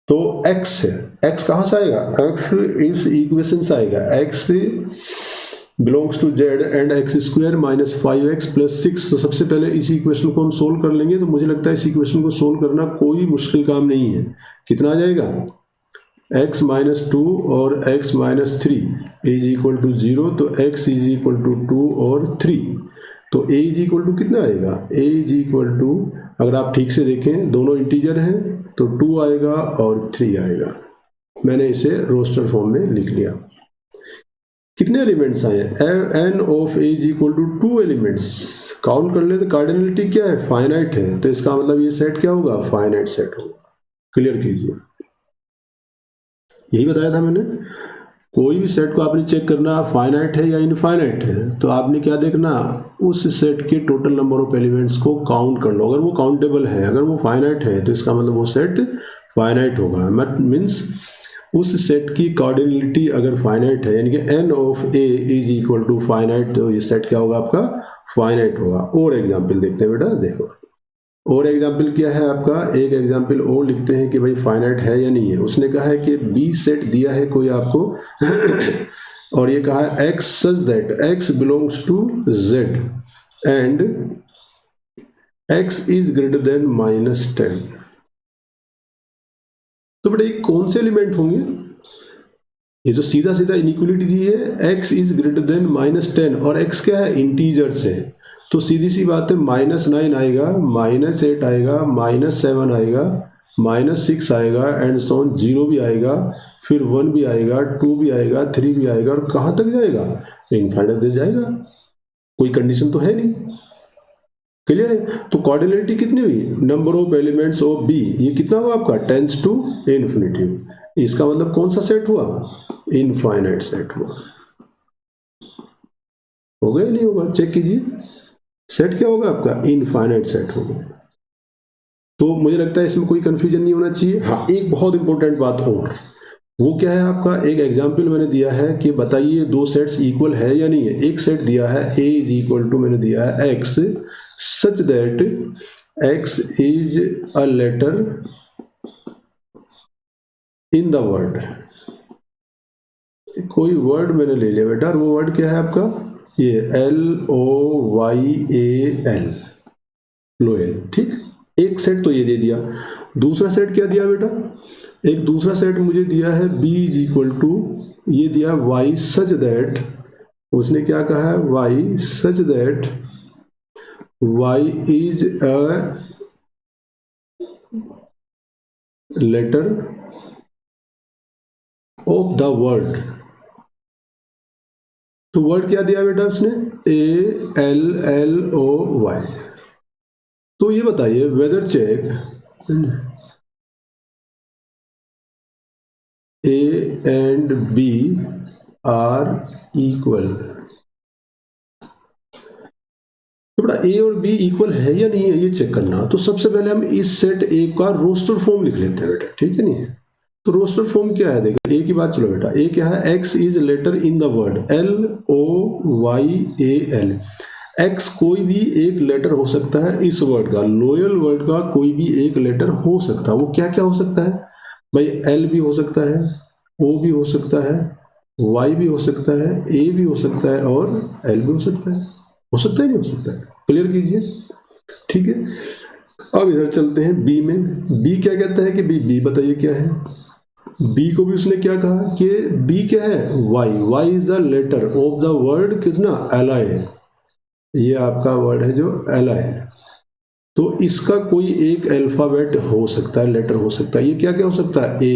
S1: तो x है, x कहाँ से आएगा, x इस इक्वेशन से आएगा, x belongs to z and x square minus 5x plus 6। तो सबसे पहले इस इक्वेशन को हम सोल्व कर लेंगे। तो मुझे लगता है इस इक्वेशन को सोल्व करना कोई मुश्किल काम नहीं है। कितना आ जाएगा x माइनस 2 और x minus 3 is equal to 0, तो x इज इक्वल टू 2 और 3। तो a इज इक्वल टू कितना आएगा, a इज इक्वल टू, अगर आप ठीक से देखें दोनों इंटीजर हैं तो 2 आएगा और 3 आएगा। मैंने इसे रोस्टर फॉर्म में लिख लिया। कितने एलिमेंट्स आए, n of a is equal to 2 elements. Count कर ले तो कार्डिनलिटी क्या है, फाइनाइट है, तो इसका मतलब ये सेट क्या होगा, फाइनाइट सेट होगा। क्लियर कीजिए, यही बताया था मैंने। कोई भी सेट को आपने चेक करना फाइनाइट है या इनफाइनाइट है, तो आपने क्या देखना, उस सेट के टोटल नंबर ऑफ एलिमेंट्स को काउंट कर लो। अगर वो काउंटेबल है, अगर वो फाइनाइट है, तो इसका मतलब वो सेट फाइनाइट होगा। मीन्स उस सेट की कार्डिनलिटी अगर फाइनाइट है, यानी कि n of a is equal to finite, तो ये सेट क्या होगा आपका, फाइनाइट होगा। और एग्जाम्पल देखते हैं बेटा, देखो और एग्जाम्पल क्या है आपका, एक एग्जाम्पल और लिखते हैं कि भाई फाइनाइट है या नहीं है। उसने कहा है कि बी सेट दिया है कोई आपको और ये कहा है x such that x belongs to z and x is greater than minus 10। तो बेटा ये कौन से एलिमेंट होंगे, ये जो सीधा सीधा इनइक्वलिटी दी है x is greater than minus 10 और x क्या है, इंटीजर्स है। तो सीधी सी बात है -9 आएगा, -8 आएगा, -7 आएगा, -6 आएगा एंड सो ऑन, 0 भी आएगा, फिर 1 भी आएगा, 2 भी आएगा, 3 भी आएगा, और कहाँ तक जाएगा, इनफाइनाइट तक जाएगा। कोई कंडीशन तो है नहीं। क्लियर है। तो कार्डिनलिटी कितनी हुई, number of elements of B, ये कितना हुआ आपका, टेंड्स टू इन्फिनिटी। इसका मतलब कौन सा सेट हुआ, इनफाइनाइट सेट हुआ। हो गया नहीं होगा, चेक कीजिए। सेट क्या होगा आपका, इनफाइनाइट सेट होगा। तो मुझे लगता है इसमें कोई कंफ्यूजन नहीं होना चाहिए। हाँ, एक बहुत इंपॉर्टेंट बात और, वो क्या है आपका, एक एग्जाम्पल मैंने दिया है कि बताइए दो सेट्स इक्वल है या नहीं है। एक सेट दिया है a इज इक्वल टू, मैंने दिया है x such that x is a letter in the word. कोई वर्ड मैंने ले लिया बेटा, और वो वर्ड क्या है आपका, ये LOYAL, लोयल। ठीक, एक सेट तो ये दे दिया। दूसरा सेट क्या दिया बेटा, एक दूसरा सेट मुझे दिया है b इज इक्वल टू, ये दिया y सच दैट, उसने क्या कहा है, y such that y is a letter of the word. तो वर्ड क्या दिया बेटा उसने, ALLOY। तो ये बताइए whether check A and B are equal. तो बेटा A और B इक्वल है या नहीं है ये चेक करना। तो सबसे पहले हम इस सेट A का रोस्टर फॉर्म लिख लेते हैं बेटा, ठीक है नहीं। तो रोस्टर फॉर्म क्या है, देखो A की बात, चलो बेटा A क्या है, X is letter in the word, LOYAL। X कोई भी एक लेटर हो सकता है इस वर्ड का, लोयल वर्ड का कोई भी एक लेटर हो सकता है। वो क्या क्या हो सकता है भाई, L भी हो सकता है, O भी हो सकता है, Y भी हो सकता है, A भी हो सकता है और L भी हो सकता है। हो सकता है नहीं हो सकता है, क्लियर कीजिए, ठीक है। अब इधर चलते हैं बी में। बी क्या कहता है कि बी बताइए क्या है। बी को भी उसने क्या कहा कि बी क्या है, Y is the letter of the word किसना, एलाई है। ये आपका वर्ड है जो एलाई है। तो इसका कोई एक अल्फाबेट हो सकता है, लेटर हो सकता है। ये क्या क्या हो सकता है, ए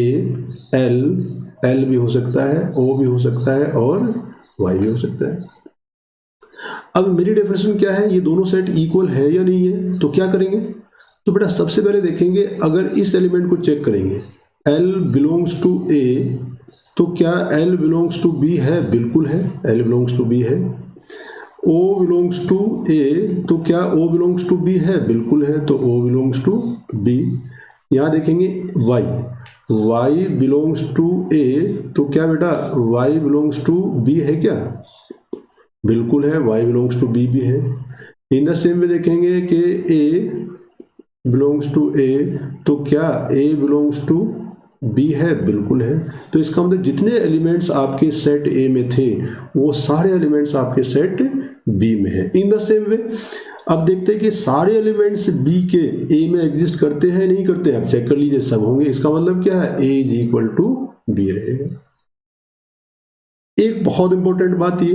S1: एल, एल भी हो सकता है, ओ भी हो सकता है और वाई भी हो सकता है। अब मेरी डेफिनेशन क्या है, ये दोनों सेट इक्वल है या नहीं है। तो क्या करेंगे, तो बेटा सबसे पहले देखेंगे, अगर इस एलिमेंट को चेक करेंगे, L बिलोंग्स टू A, तो क्या L बिलोंग्स टू B है, बिल्कुल है, L बिलोंग्स टू B है। O बिलोंग्स टू A, तो क्या O बिलोंग्स टू B है, बिल्कुल है, तो O बिलोंग्स टू B। यहाँ देखेंगे Y बिलोंग्स टू A, तो क्या बेटा Y बिलोंग्स टू B है क्या, बिल्कुल है, y बिलोंग्स टू b भी है। इन द सेम वे देखेंगे कि a बिलोंग्स टू a, तो क्या a बिलोंग्स टू b है, बिल्कुल है। तो इसका मतलब जितने एलिमेंट्स आपके सेट a में थे वो सारे एलिमेंट्स आपके सेट b में है। इन द सेम वे अब देखते हैं कि सारे एलिमेंट्स b के a में एग्जिस्ट करते हैं नहीं करते हैं, आप चेक कर लीजिए, सब होंगे। इसका मतलब क्या है, a is equal to b रहेगा। एक बहुत इंपॉर्टेंट बात ये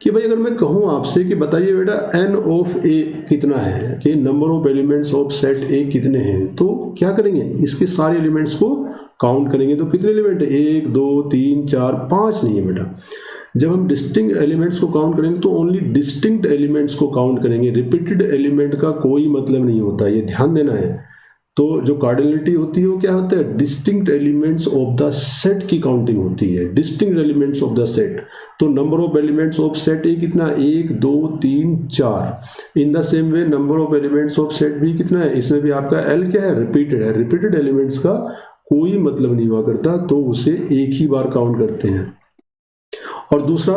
S1: कि भाई अगर मैं कहूं आपसे कि बताइए बेटा n ऑफ a कितना है, कि number of elements of set a कितने हैं, तो क्या करेंगे, इसके सारे एलिमेंट्स को काउंट करेंगे। तो कितने एलिमेंट है, 1 2 3 4 5 नहीं है बेटा। जब हम डिस्टिंक्ट एलिमेंट्स को काउंट करेंगे तो ओनली डिस्टिंक्ट एलिमेंट्स को काउंट करेंगे, रिपीटेड एलिमेंट का कोई मतलब नहीं होता, ये ध्यान देना है। तो जो कार्डिनलिटी होती है वो क्या होता है, distinct elements of the set की काउंटिंग होती है, distinct elements of the set. तो number of elements of set A कितना, 1 2 3 4। In the same way number of elements of set B कितना है, इसमें भी आपका एल क्या है, रिपीटेड है। रिपीटेड एलिमेंट्स का कोई मतलब नहीं हुआ करता, तो उसे एक ही बार काउंट करते हैं। और दूसरा,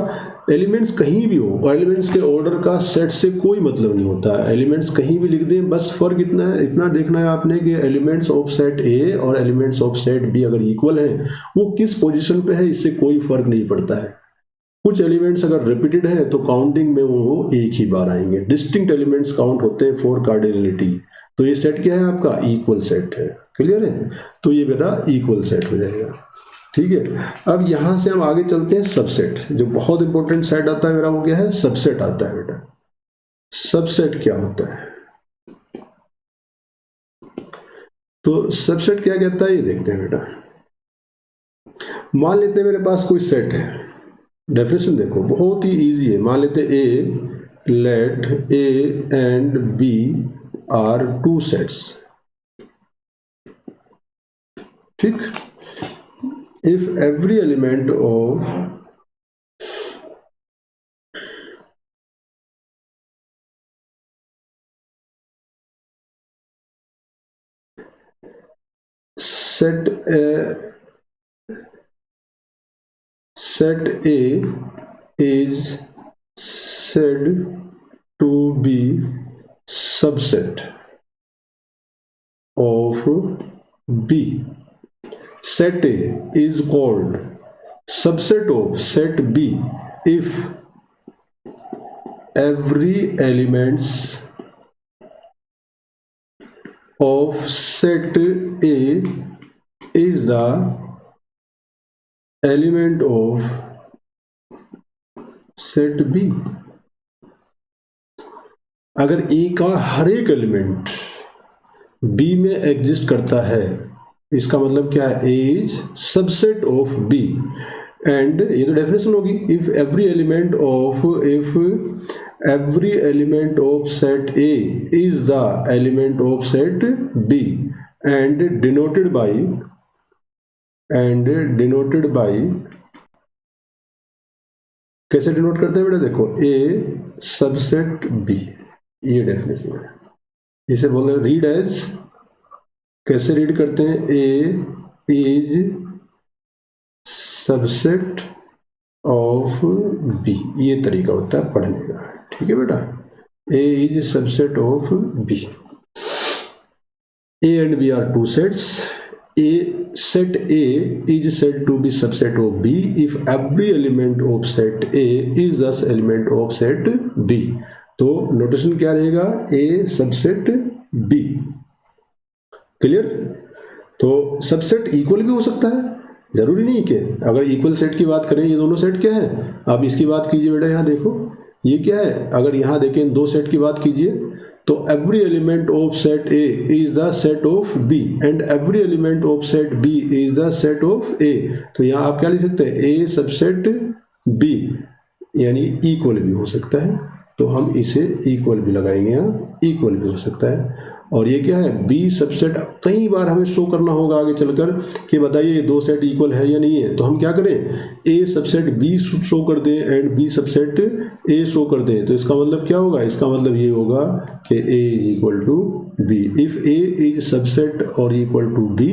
S1: एलिमेंट्स कहीं भी हो, एलिमेंट्स के ऑर्डर का सेट से कोई मतलब नहीं होता है, एलिमेंट्स कहीं भी लिख दें, बस फर्क इतना है, इतना देखना है आपने कि एलिमेंट्स ऑफ सेट ए और एलिमेंट्स ऑफ सेट बी अगर इक्वल हैं, वो किस पोजीशन पे है इससे कोई फर्क नहीं पड़ता है। कुछ एलिमेंट्स अगर रिपीटेड है तो काउंटिंग में वो एक ही बार आएंगे। डिस्टिंक्ट एलिमेंट्स काउंट होते हैं फॉर कार्डिनलिटी। तो ये सेट क्या है आपका, इक्वल सेट है, क्लियर है। तो ये बेटा इक्वल सेट हो जाएगा, ठीक है। अब यहां से हम आगे चलते हैं सबसेट। जो बहुत इंपॉर्टेंट सेट आता है मेरा वो क्या है, सबसेट आता है बेटा। सबसेट क्या होता है, तो सबसेट क्या कहता है ये देखते हैं बेटा। मान लेते हैं मेरे पास कोई सेट है, डेफिनेशन देखो बहुत ही इजी है। मान लेते ए, let A and B are two sets, ठीक। If every element of set A is said to be subset of B. Set A is called subset of set B if every elements of set A is the element of set B. अगर A का हर एक एलिमेंट B में एग्जिस्ट करता है, इसका मतलब क्या है? A is subset of B. And ये तो डेफिनेशन होगी. If every element of set A is the element of set B and denoted by कैसे डिनोट करते हैं बेटा? देखो, A सबसेट B, ये डेफिनेशन है. इसे बोलते हैं रीड एज. कैसे रीड करते हैं? A is subset of B. ये तरीका होता है पढ़ने का. ठीक है बेटा, A is subset of B. A and B are two sets. Set A is said to be subset of B if every element of set A is thus element of set B. तो नोटेशन क्या रहेगा? A subset B. क्लियर? तो सबसेट इक्वल भी हो सकता है, जरूरी नहीं कि अगर इक्वल सेट की बात करें. ये दोनों सेट क्या है? आप इसकी बात कीजिए बेटा, यहाँ देखो ये क्या है. अगर यहाँ देखें दो सेट की बात कीजिए तो every element of set A is the set of B and every element of set B is the set of A. तो यहाँ आप क्या लिख सकते हैं? A सबसेट B, यानी इक्वल भी हो सकता है. तो हम इसे इक्वल भी लगाएंगे, यहाँ इक्वल भी हो सकता है. और ये क्या है? B subset. कई बार हमें शो करना होगा आगे चलकर कि बताइए ये दो सेट इक्वल है या नहीं है. तो हम क्या करें? A सबसेट B शो कर दें and B subset A show कर दें. तो इसका मतलब क्या होगा? इसका मतलब ये होगा कि A is equal to B. If A is subset और equal to B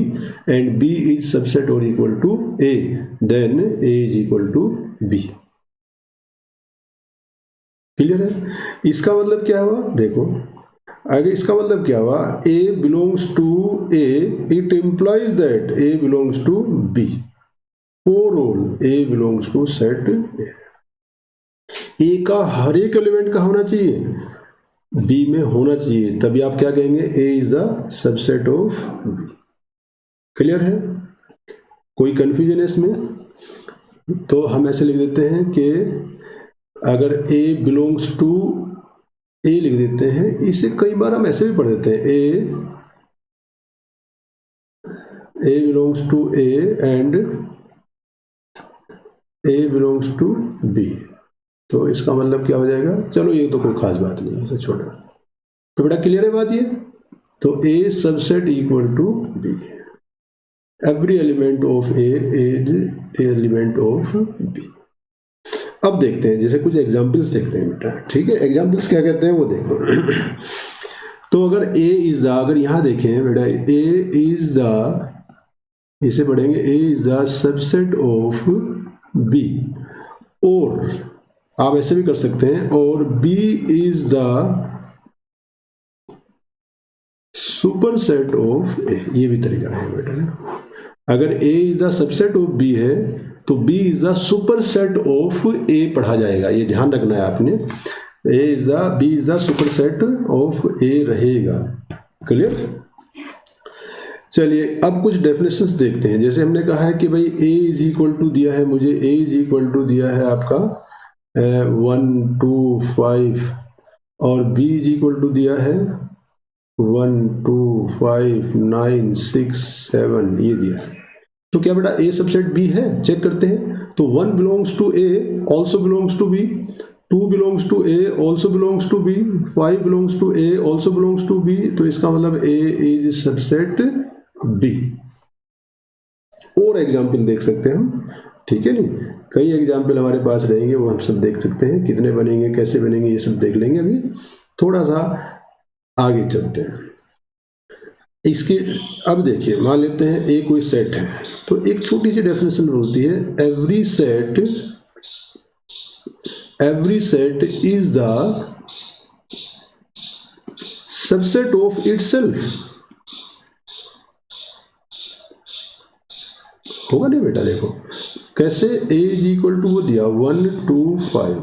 S1: and B is subset और equal to A, then A is equal to B. Clear है? इसका मतलब क्या हुआ? देखो आगे इसका मतलब क्या हुआ? A belongs to A, it implies that A belongs to B. For all A belongs to set A. A का हर एक एलिमेंट का होना चाहिए, B में होना चाहिए, तभी आप क्या कहेंगे? A is the subset of B. Clear है? कोई कंफ्यूजन है इसमें? तो हम ऐसे लिख देते हैं कि अगर A belongs to A लिख देते हैं. इसे कई बार हम ऐसे भी पढ़ देते हैं A belongs to A and A belongs to B. तो इसका मतलब क्या हो जाएगा? चलो ये तो कोई खास बात नहीं है, इसे छोड़ो. तो बेटा क्लियर है बात ये? तो A subset equal to B. Every element of A is element of B. अब देखते हैं, जैसे कुछ एग्जाम्पल्स देखते हैं बेटा. ठीक है, एग्जाम्पल्स क्या कहते हैं वो देखो. तो अगर A इज द, अगर यहाँ देखें बेटा, A इज द, इसे पढ़ेंगे A is the subset of B. और आप ऐसे भी कर सकते हैं, और B is the superset of A. ये भी तरीका है बेटा. अगर A is the subset of B है तो B is the superset of A पढ़ा जाएगा. ये ध्यान रखना है आपने. B is the superset of A रहेगा. क्लियर? चलिए अब कुछ डेफिनेशंस देखते हैं. जैसे हमने कहा है कि भाई A इज इक्वल टू दिया है मुझे, A इज इक्वल टू दिया है आपका 1 2 5 और B इज इक्वल टू दिया है 1 2 5 9 6 7, ये दिया है. तो क्या बेटा A सबसेट B है? चेक करते हैं. तो 1 belongs to A also belongs to B, 2 belongs to A also belongs to B, 5 belongs to A also belongs to B. तो इसका मतलब A is सबसेट B. और एग्जाम्पल देख सकते हैं हम. ठीक है नहीं, कई एग्जाम्पल हमारे पास रहेंगे, वो हम सब देख सकते हैं. कितने बनेंगे, कैसे बनेंगे, ये सब देख लेंगे. अभी थोड़ा सा आगे चलते हैं. इसकी अब देखिए, मान लेते हैं ए कोई सेट है, तो एक छोटी सी डेफिनेशन बोलती है every set is the subset of itself. होगा नहीं बेटा? देखो कैसे, ए इज इक्वल टू वो दिया 1 2 5,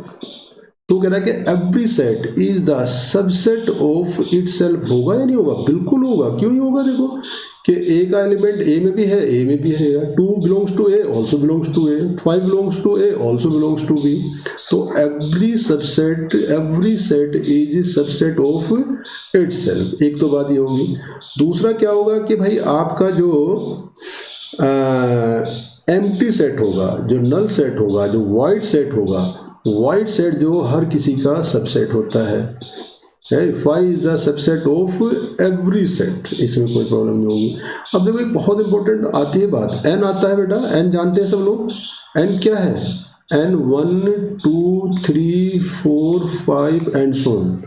S1: तो कह रहा है कि every set is the subset of itself. होगा या नहीं होगा? बिल्कुल होगा। क्यों नहीं होगा? देखो कि ए का एलिमेंट ए में भी है, ए में भी रहेगा। 2 belongs to A, also belongs to A. 5 belongs to A, also belongs to B. तो every set is subset of itself. एक तो बात ये होगी। दूसरा क्या होगा कि भाई आपका जो एम्प्टी सेट होगा, जो नल सेट होगा, जो वाइड सेट होगा, वाइड सेट जो हर किसी का सबसेट होता है, five is the subset of every set. इसमें कोई प्रॉब्लम नहीं होगी। अब देखो एक बहुत इंपॉर्टेंट आती है बात, एन आता है बेटा। एन जानते हैं सब लोग। एन क्या है? एन 1 2 3 4 5 एंड सो ऑन,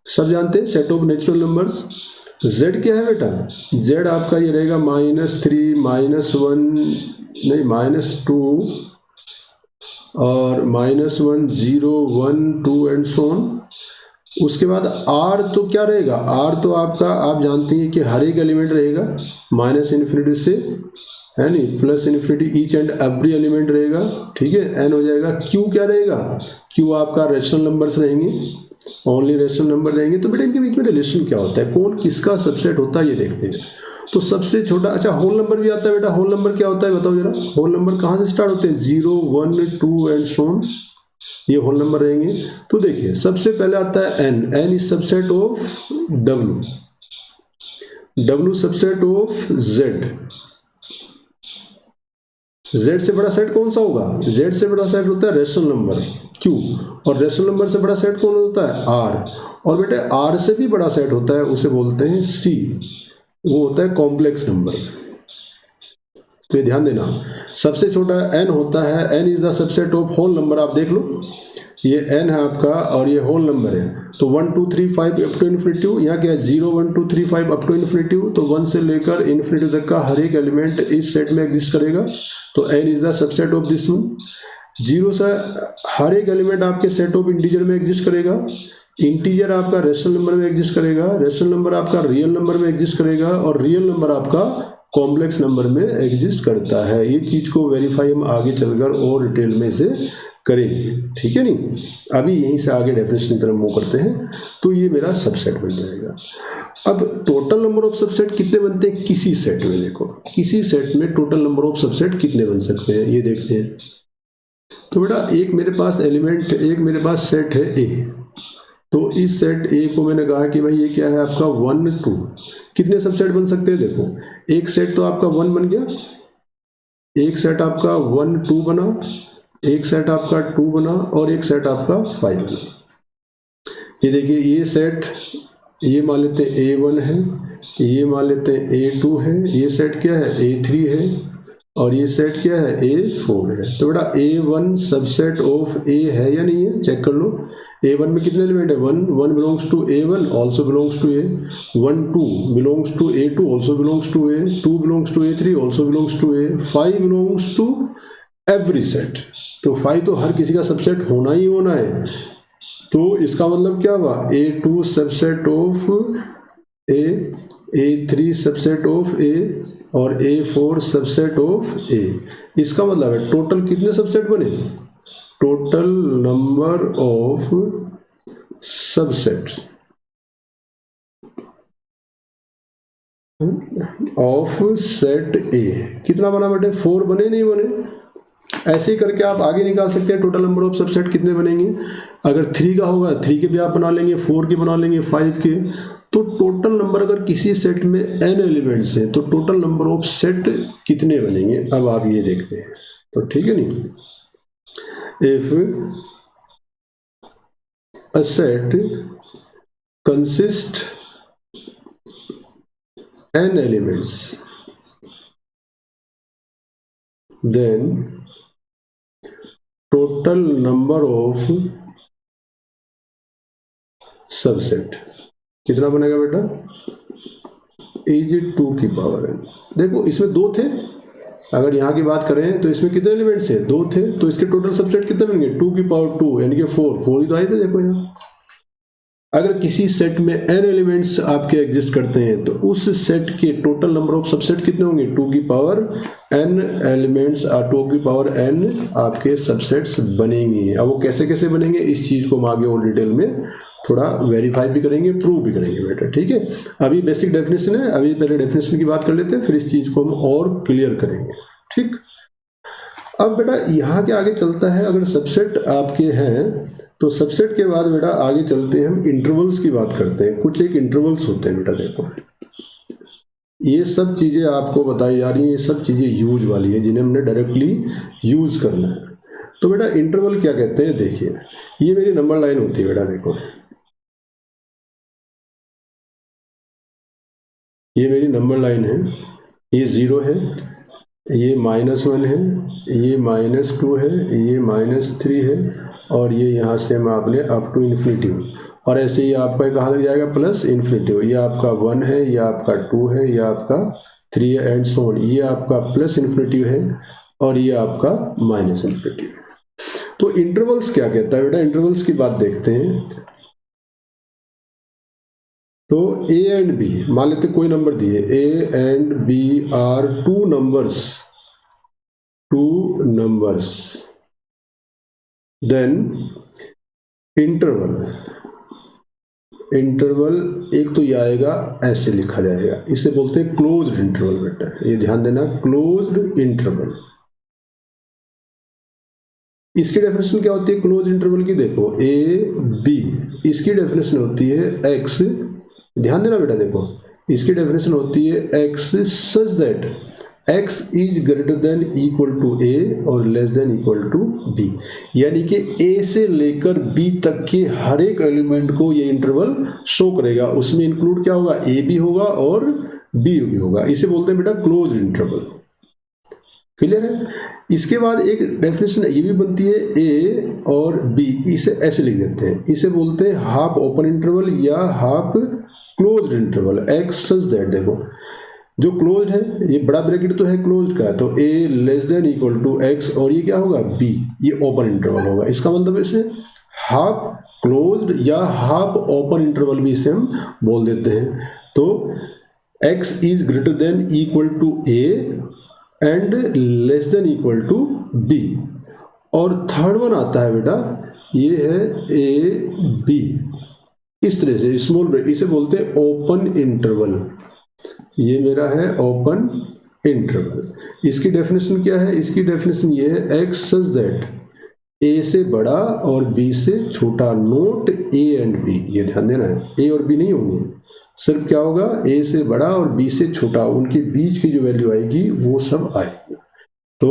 S1: सब जानते हैं, set of natural numbers. Z क्या है बेटा? जेड आपका ये रहेगा -3 -1 नहीं -2 और -1 0 1 2 एंड सो ऑन। उसके बाद आर तो क्या रहेगा? आर तो आपका आप जानते हैं कि हर एक एलिमेंट रहेगा -इन्फिनिटी से, है नहीं, +infinity, each and every element रहेगा। ठीक है, एन हो जाएगा। क्यू क्या रहेगा? क्यू आपका रेशनल नंबर्स रहेंगे, ओनली रेशनल नंबर रहेंगे। तो बेटा इनके बीच में रिलेशन क्या होता है, कौन किसका सबसेट होता है, ये देखते हैं। तो सबसे छोटा, अच्छा होल नंबर भी आता है बेटा। होल नंबर क्या होता है बताओ जरा? होल नंबर कहाँ से स्टार्ट होते हैं? 0 1 2 एंड सो ऑन, ये होल नंबर रहेंगे। तो देखिए सबसे पहले आता है N. N is subset of W, W subset of Z. Z से बड़ा सेट कौन सा होगा? जेड से बड़ा सेट होता है रेशनल नंबर क्यू, और रेशनल नंबर से बड़ा सेट कौन होता है? आर। और बेटे आर से भी बड़ा सेट होता है, उसे बोलते हैं सी, वो होता है कॉम्प्लेक्स नंबर। तो ये ध्यान देना, सबसे छोटा एन होता है। N is the subset of whole number. आप देख लो, ये एन है आपका और ये होल नंबर है। तो 1 2 3 5 अप टू इन्फिनिटी। यहाँ क्या है? 0 1 2 3 5 अप टू इन्फिनिटी। तो 1 से लेकर इन्फिनिटी तक का हर एक एलिमेंट इस सेट में एग्जिस्ट करेगा। तो N is the subset of this one. 0 से हर एक एलिमेंट आपके सेट ऑफ इंटीजर में एग्जिस्ट करेगा। इंटीजर आपका रेशनल नंबर में एग्जिस्ट करेगा, रेशनल नंबर आपका रियल नंबर में एग्जिस्ट करेगा, और रियल नंबर आपका कॉम्प्लेक्स नंबर में एग्जिस्ट करता है। ये चीज को वेरीफाई हम आगे चलकर और डिटेल में से करेंगे। ठीक है नहीं, अभी यहीं से आगे डेफिनेशन की तरफ मूव करते हैं। तो ये मेरा सबसेट बन जाएगा। अब टोटल नंबर ऑफ सबसेट कितने बनते हैं किसी सेट में? देखो किसी सेट में टोटल नंबर ऑफ सबसेट कितने बन सकते हैं, ये देखते हैं। तो बेटा एक मेरे पास एलिमेंट, एक मेरे पास सेट है ए। तो इस सेट ए को मैंने कहा कि भाई ये क्या है आपका 1 2। कितने सबसेट बन सकते हैं? देखो एक सेट तो आपका 1 बन गया, एक सेट आपका 1 2 बना, एक सेट आपका 2 बना, और एक सेट आपका 5 बना। ये देखिए ये सेट, ये मान लेते हैं A1 है, ये मान लेते हैं A2 है, ये सेट क्या है A3 है, और ये सेट क्या है A4 है। तो बेटा A1 सबसेट ऑफ A है या नहीं है? चेक कर लो। A1 में कितने एलिमेंट है? 1 belongs to A1, also belongs to A। 1 2 belongs to A2, also belongs to A। 2 belongs to A3, also belongs to A। 5 belongs to every set. तो 5 तो हर किसी का सबसेट होना ही होना है। तो इसका मतलब क्या हुआ? A2 subset of A, A3 subset of A, और A4 सबसेट ऑफ A। इसका मतलब है टोटल कितने सबसेट बने? Total number of subsets of set A कितना बना बेटे? 4 बने, नहीं बने? ऐसे ही करके आप आगे निकाल सकते हैं टोटल नंबर ऑफ सबसेट कितने बनेंगे। अगर 3 का होगा 3 के भी आप बना लेंगे, 4 के बना लेंगे, 5 के। तो टोटल नंबर अगर किसी सेट में n एलिमेंट्स हैं तो टोटल नंबर ऑफ सेट कितने बनेंगे, अब आप ये देखते हैं। तो ठीक है नहीं, if a set consist n elements then total number of subset कितना बनेगा बेटा? इज 2 की पावर n। देखो इसमें 2 थे, अगर यहाँ की बात करें तो इसमें कितने एलिमेंट्स हैं, 2 थे, तो इसके टोटल सबसेट कितने बनेंगे, 2 की पावर 2 यानी कि 4 ही तो आए थे। देखो यहाँ अगर किसी सेट में n एलिमेंट्स आपके एग्जिस्ट करते हैं तो उस सेट के टोटल नंबर ऑफ सबसेट कितने होंगे, 2 की पावर n एलिमेंट्स, 2 की पावर n आपके सबसेट्स बनेंगे। अब वो कैसे कैसे बनेंगे इस चीज़ को हम आगे और डिटेल में थोड़ा वेरीफाई भी करेंगे, प्रूव भी करेंगे बेटा, ठीक है। अभी बेसिक डेफिनेशन है, अभी पहले डेफिनेशन की बात कर लेते हैं, फिर इस चीज़ को हम और क्लियर करेंगे, ठीक। अब बेटा यहाँ के आगे चलता है, अगर सबसेट आपके हैं तो सबसेट के बाद बेटा आगे चलते हैं, हम इंटरवल्स की बात करते हैं। कुछ एक इंटरवल्स होते हैं बेटा, देखो ये सब चीज़ें आपको बताई जा रही हैं, ये सब चीज़ें यूज वाली है जिन्हें हमने डायरेक्टली यूज करना है। तो बेटा इंटरवल क्या कहते हैं, देखिए ये मेरी नंबर लाइन होती है बेटा, देखो ये मेरी नंबर लाइन है, ये 0 है, ये -1 है, ये -2 है, ये -3 है, और ये यहाँ से हम आपने अप टू इन्फिनिटी, और ऐसे ही आपका कहाँ तक जाएगा, प्लस इन्फिनिटी। ये आपका 1 है, ये आपका 2 है, ये आपका 3 है, एंड सो ऑन। ये आपका प्लस इन्फिनिटी है और ये आपका माइनस इन्फिनिटी है। तो इंटरवल्स क्या कहता है बेटा, इंटरवल्स की बात देखते हैं। तो a एंड b, मान लेते कोई नंबर दिए, a and b are two numbers, then interval एक तो ये आएगा, ऐसे लिखा जाएगा, इसे बोलते हैं क्लोज्ड इंटरवल बेटा, ये ध्यान देना, क्लोज्ड इंटरवल। इसकी डेफिनेशन क्या होती है क्लोज इंटरवल की, देखो a b, इसकी डेफिनेशन होती है x, ध्यान देना बेटा, देखो इसकी डेफिनेशन होती है x such that x is greater than equal to a और less than equal to b, यानी कि a से लेकर b तक के हर एक एलिमेंट को ये इंटरवल शो करेगा। उसमें इंक्लूड क्या होगा, a भी होगा और b भी होगा। इसे बोलते हैं बेटा क्लोज इंटरवल। क्लियर है। इसके बाद एक डेफिनेशन ये भी बनती है a और b, इसे ऐसे लिख देते हैं, इसे बोलते हैं हाफ ओपन इंटरवल या half closed interval. x such that, देखो जो क्लोज्ड है ये बड़ा ब्रैकेट तो है क्लोज्ड का, तो a less than equal to x, और ये क्या होगा b, ये ओपन इंटरवल होगा। इसका मतलब इसे हाफ क्लोज्ड या हाफ ओपन इंटरवल भी इसे हम बोल देते हैं। तो x is greater than equal to a and less than equal to b। और थर्ड वन आता है बेटा, ये है a b, इस तरह से स्मॉल ब्रैकेट, इसे बोलते हैं ओपन इंटरवल। ये मेरा है ओपन इंटरवल। इसकी डेफिनेशन क्या है, इसकी डेफिनेशन ये है x सच दैट a से बड़ा और b से छोटा, नोट a एंड b, ये ध्यान देना है, a और b नहीं होंगे, सिर्फ क्या होगा a से बड़ा और b से छोटा, उनके बीच की जो वैल्यू आएगी वो सब आएगी। तो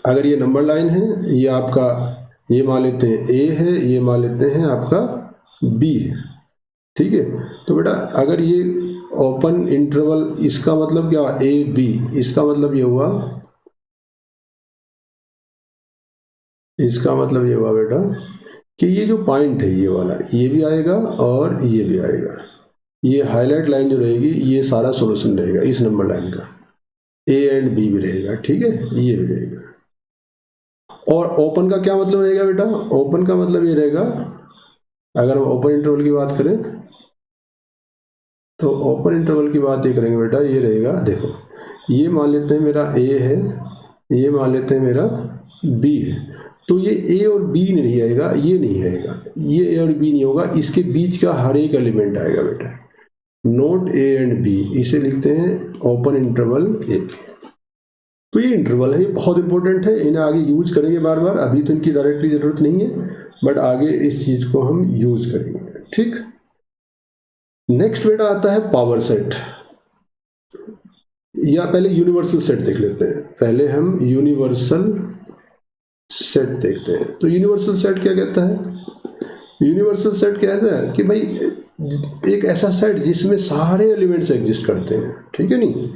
S1: अगर ये नंबर लाइन है, ये आपका, ये मान लेते हैं a है, ये मान लेते हैं आपका b है, ठीक है। तो बेटा अगर ये ओपन इंटरवल, इसका मतलब क्या हुआ, a b, इसका मतलब ये हुआ, इसका मतलब ये हुआ बेटा कि ये जो पॉइंट है ये वाला, ये भी आएगा और ये भी आएगा, ये हाईलाइट लाइन जो रहेगी ये सारा सॉल्यूशन रहेगा इस नंबर लाइन का, a एंड b भी रहेगा, ठीक है, ये भी रहेगा। और ओपन का क्या मतलब रहेगा बेटा, ओपन का मतलब ये रहेगा, अगर हम ओपन इंटरवल की बात करें तो ओपन इंटरवल की बात ये करेंगे बेटा, ये रहेगा, देखो ये मान लेते हैं मेरा a है, ये मान लेते हैं मेरा b है, तो ये a और b नहीं आएगा, ये नहीं आएगा, ये a और b नहीं होगा, इसके बीच का हर एक एलिमेंट आएगा बेटा, नोट a एंड b, इसे लिखते हैं ओपन इंटरवल a। तो ये इंटरवल है, ये बहुत इंपॉर्टेंट है, इन्हें आगे यूज करेंगे बार बार, अभी तो इनकी डायरेक्टली जरूरत नहीं है, बट आगे इस चीज को हम यूज करेंगे, ठीक। नेक्स्ट बेटा आता है पावर सेट, या पहले यूनिवर्सल सेट देख लेते हैं, पहले हम यूनिवर्सल सेट देखते हैं। तो यूनिवर्सल सेट क्या कहता है, यूनिवर्सल सेट कहता है कि भाई एक ऐसा सेट जिसमें सारे एलिमेंट्स एग्जिस्ट करते हैं, ठीक है नहीं।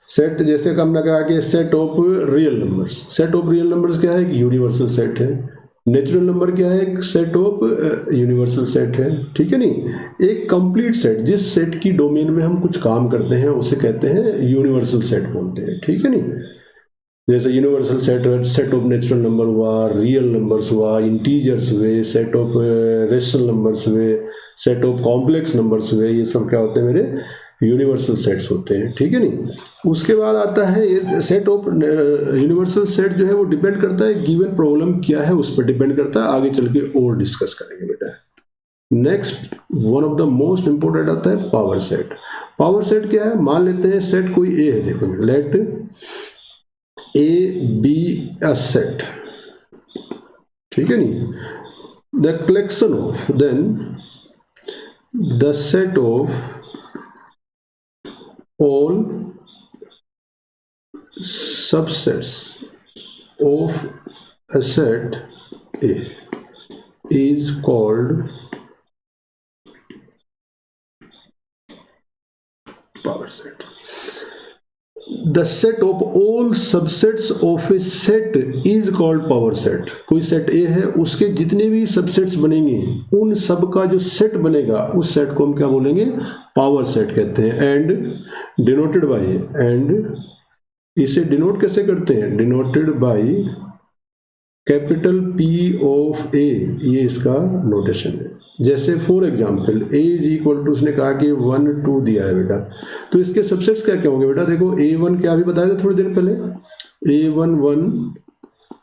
S1: सेट जैसे हमने कहा कि set of real numbers, set of real numbers क्या है, यूनिवर्सल सेट है। नेचुरल नंबर क्या है? एक सेट ऑफ यूनिवर्सल सेट है, ठीक है नहीं। एक कंप्लीट सेट, जिस सेट की डोमेन में हम कुछ काम करते हैं उसे कहते हैं यूनिवर्सल सेट बोलते हैं, ठीक है नहीं। जैसे universal set of natural number हुआ, रियल नंबर्स हुआ, इंटीजर्स हुए, सेट ऑफ रेशनल नंबर्स हुए, सेट ऑफ कॉम्प्लेक्स नंबर्स हुए, ये सब क्या होते हैं? मेरे यूनिवर्सल सेट्स होते हैं, ठीक है नहीं। उसके बाद आता है ये सेट ऑफ यूनिवर्सल सेट जो है वो डिपेंड करता है गिवन प्रॉब्लम क्या है उस पर डिपेंड करता है, आगे चल के और डिस्कस करेंगे बेटा। Next one of the most important आता है पावर सेट। पावर सेट क्या है? मान लेते हैं सेट कोई ए है, देखो let A be a set, ठीक है नहीं। The collection of, then the set of all subsets of a set A is called power set. The set of all subsets of a set is called power set. कोई सेट A है, उसके जितने भी सबसेट्स बनेंगे उन सब का जो सेट बनेगा उस सेट को हम क्या बोलेंगे? पावर सेट कहते हैं। एंड डिनोटेड बाय, एंड इसे डिनोट कैसे करते हैं? Denoted by capital P of A, ये इसका नोटेशन है। जैसे for example A is equal to, उसने कहा कि 1 2 दिया है बेटा, तो इसके सबसेट्स क्या क्या होंगे बेटा? देखो A1 क्या अभी बताया था थोड़ी देर पहले, A1 1,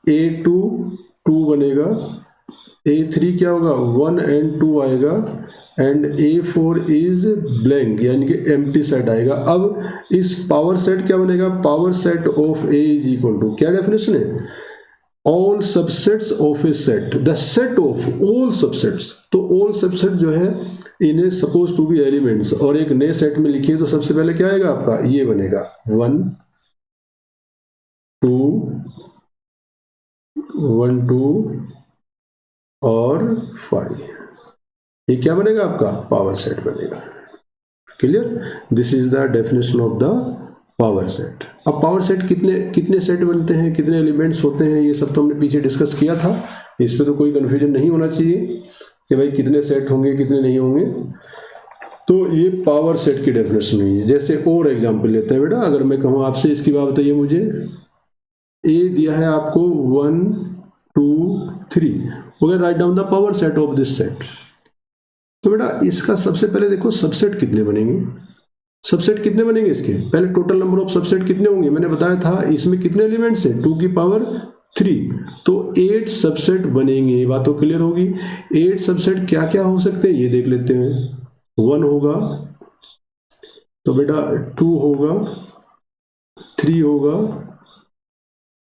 S1: A2 2 बनेगा, A3 क्या होगा? 1 and 2 आएगा, एंड A4 इज ब्लैंक यानी कि एम्प्टी सेट आएगा। अब इस पावर सेट क्या बनेगा? Power set of A is equal to, क्या डेफिनेशन है? All subsets of a set, the set of all subsets. तो ऑल सबसेट जो है इन्हें सपोज टू बी एलिमेंट्स, और एक नए सेट में लिखिए तो सबसे पहले क्या आएगा आपका? ये बनेगा 1 2 1 2 और 5, ये क्या बनेगा आपका? पावर सेट बनेगा। Clear? This is the definition of the power set. अब पावर सेट कितने सेट बनते हैं, कितने एलिमेंट्स होते हैं, ये सब तो हमने पीछे डिस्कस किया था, इसमें तो कोई कंफ्यूजन नहीं होना चाहिए कि भाई कितने सेट होंगे कितने नहीं होंगे। तो ये पावर सेट की डेफिनेशन हुई है। जैसे और एग्जांपल लेते हैं बेटा, अगर मैं कहूँ आपसे इसकी बात बताइए मुझे, ए दिया है आपको 1 2 3, okay, write down the power set of this set. तो बेटा इसका सबसे पहले देखो सबसेट कितने बनेंगे, सबसेट कितने बनेंगे इसके? पहले टोटल नंबर ऑफ सबसेट कितने होंगे? मैंने बताया था इसमें कितने एलिमेंट्स हैं? 2 की पावर 3, तो 8 सबसेट बनेंगे। ये बात तो क्लियर होगी। 8 सबसेट क्या क्या हो सकते हैं ये देख लेते हैं। 1 होगा, तो बेटा 2 होगा, 3 होगा,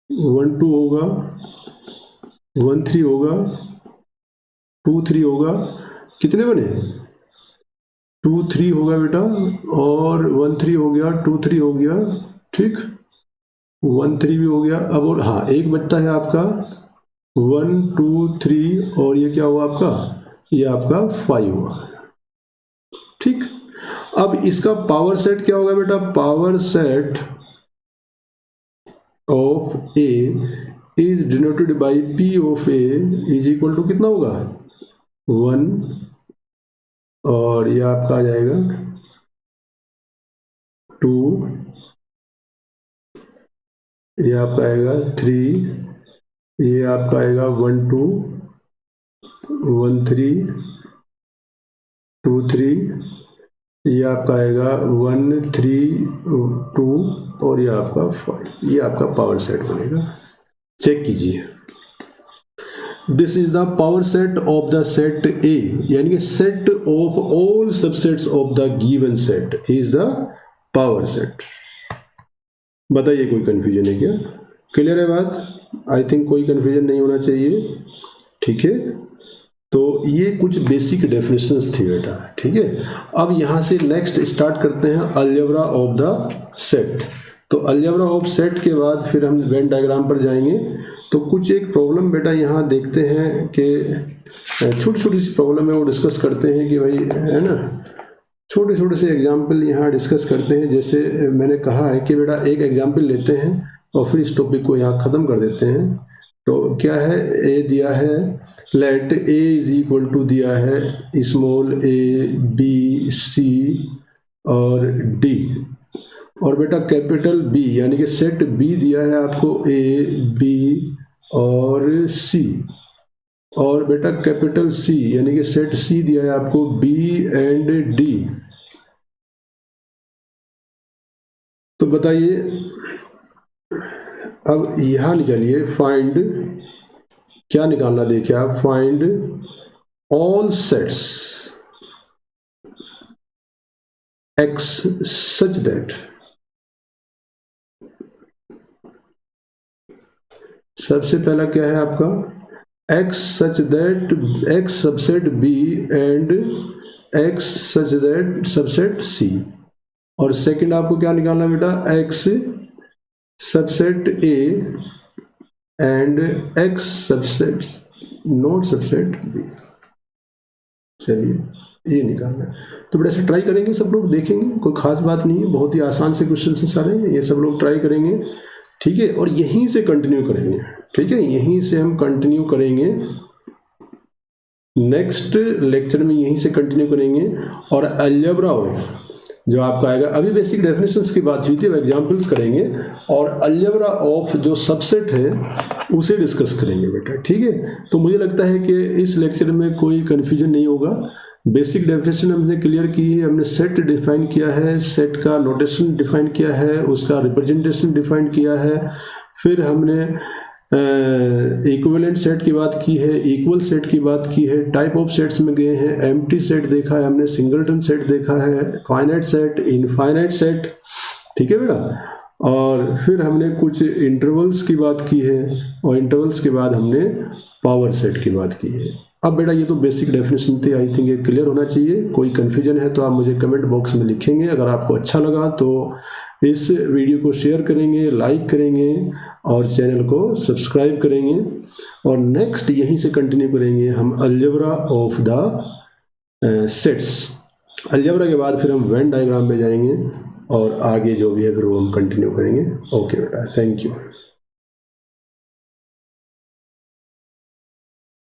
S1: 1 2 होगा, 1 3 होगा, 2 3 होगा। कितने बने? 2 3 होगा बेटा, और 1 3 हो गया, 2 3 हो गया, ठीक, 1 3 भी हो गया। अब और हाँ एक बचता है आपका 1 2 3, और ये क्या हुआ आपका? ये आपका 5 हुआ, ठीक। अब इसका पावर सेट क्या होगा बेटा? Power set of A is denoted by P of A is equal to कितना होगा? 1, और ये आपका आ जाएगा 2, ये आपका आएगा 3, ये आपका आएगा 1 2 1 3 2 3, ये आपका आएगा 1 3 2, और ये आपका 5। ये आपका पावर सेट बनेगा। चेक कीजिए, this is the power set of the set ए, यानी कि set of all subsets of the given set is the power set. बताइए कोई कंफ्यूजन है क्या? क्लियर है बात? आई थिंक कोई कंफ्यूजन नहीं होना चाहिए, ठीक है। तो ये कुछ बेसिक डेफिनेशंस थी बेटा, ठीक है। अब यहाँ से नेक्स्ट स्टार्ट करते हैं अलजेब्रा ऑफ द सेट। तो अलजेब्रा ऑफ सेट के बाद फिर हम वेन डायग्राम पर जाएंगे। तो कुछ एक प्रॉब्लम बेटा यहाँ देखते हैं कि छोटी छोटी सी प्रॉब्लम है वो डिस्कस करते हैं कि भाई है ना, छोटे छोटे से एग्जाम्पल यहाँ डिस्कस करते हैं। जैसे मैंने कहा है कि बेटा एक एग्जाम्पल लेते हैं और फिर इस टॉपिक को यहाँ ख़त्म कर देते हैं। तो क्या है, ए दिया है, let A is equal to दिया है स्मॉल ए बी सी और डी, और बेटा कैपिटल बी यानी कि सेट बी दिया है आपको ए बी और सी, और बेटा कैपिटल सी यानी कि सेट सी दिया है आपको बी एंड डी। तो बताइए अब यहां निकालिए, फाइंड, क्या निकालना देखिए आप, find all sets X such that, सबसे पहला क्या है आपका, X such that X subset B and X such that subset C, और सेकंड आपको क्या निकालना बेटा, X subset A and X subset not subset B. चलिए ये निकालना है, तो बेटा ऐसे ट्राई करेंगे सब लोग, देखेंगे कोई खास बात नहीं है, बहुत ही आसान से क्वेश्चन है सारे, ये सब लोग ट्राई करेंगे, ठीक है, और यहीं से कंटिन्यू करेंगे, ठीक है, यहीं से हम कंटिन्यू करेंगे, नेक्स्ट लेक्चर में यहीं से कंटिन्यू करेंगे। और अलजेब्रा ऑफ जो आपका आएगा, अभी बेसिक डेफिनेशंस की बात हुई थी, अब एग्जाम्पल्स करेंगे, और अलजेब्रा ऑफ जो सबसेट है उसे डिस्कस करेंगे बेटा, ठीक है। तो मुझे लगता है कि इस लेक्चर में कोई कन्फ्यूजन नहीं होगा, बेसिक डेफिनेशन हमने क्लियर की है, हमने सेट डिफाइन किया है, सेट का नोटेशन डिफाइन किया है, उसका रिप्रेजेंटेशन डिफाइन किया है, फिर हमने इक्विवेलेंट सेट की बात की है, इक्वल सेट की बात की है, टाइप ऑफ सेट्स में गए हैं, एम्प्टी सेट देखा है हमने, सिंगलटन सेट देखा है, फाइनाइट सेट, इनफाइनाइट सेट, ठीक है बेटा, और फिर हमने कुछ इंटरवल्स की बात की है, और इंटरवल्स के बाद हमने पावर सेट की बात की है। अब बेटा ये तो बेसिक डेफिनेशन थी, आई थिंक ये क्लियर होना चाहिए, कोई कन्फ्यूजन है तो आप मुझे कमेंट बॉक्स में लिखेंगे, अगर आपको अच्छा लगा तो इस वीडियो को शेयर करेंगे, लाइक करेंगे और चैनल को सब्सक्राइब करेंगे, और नेक्स्ट यहीं से कंटिन्यू करेंगे हम algebra of the sets. Algebra के बाद फिर हम वेन डायग्राम में जाएंगे और आगे जो भी है फिर वो हम कंटिन्यू करेंगे। ओके बेटा, थैंक यू।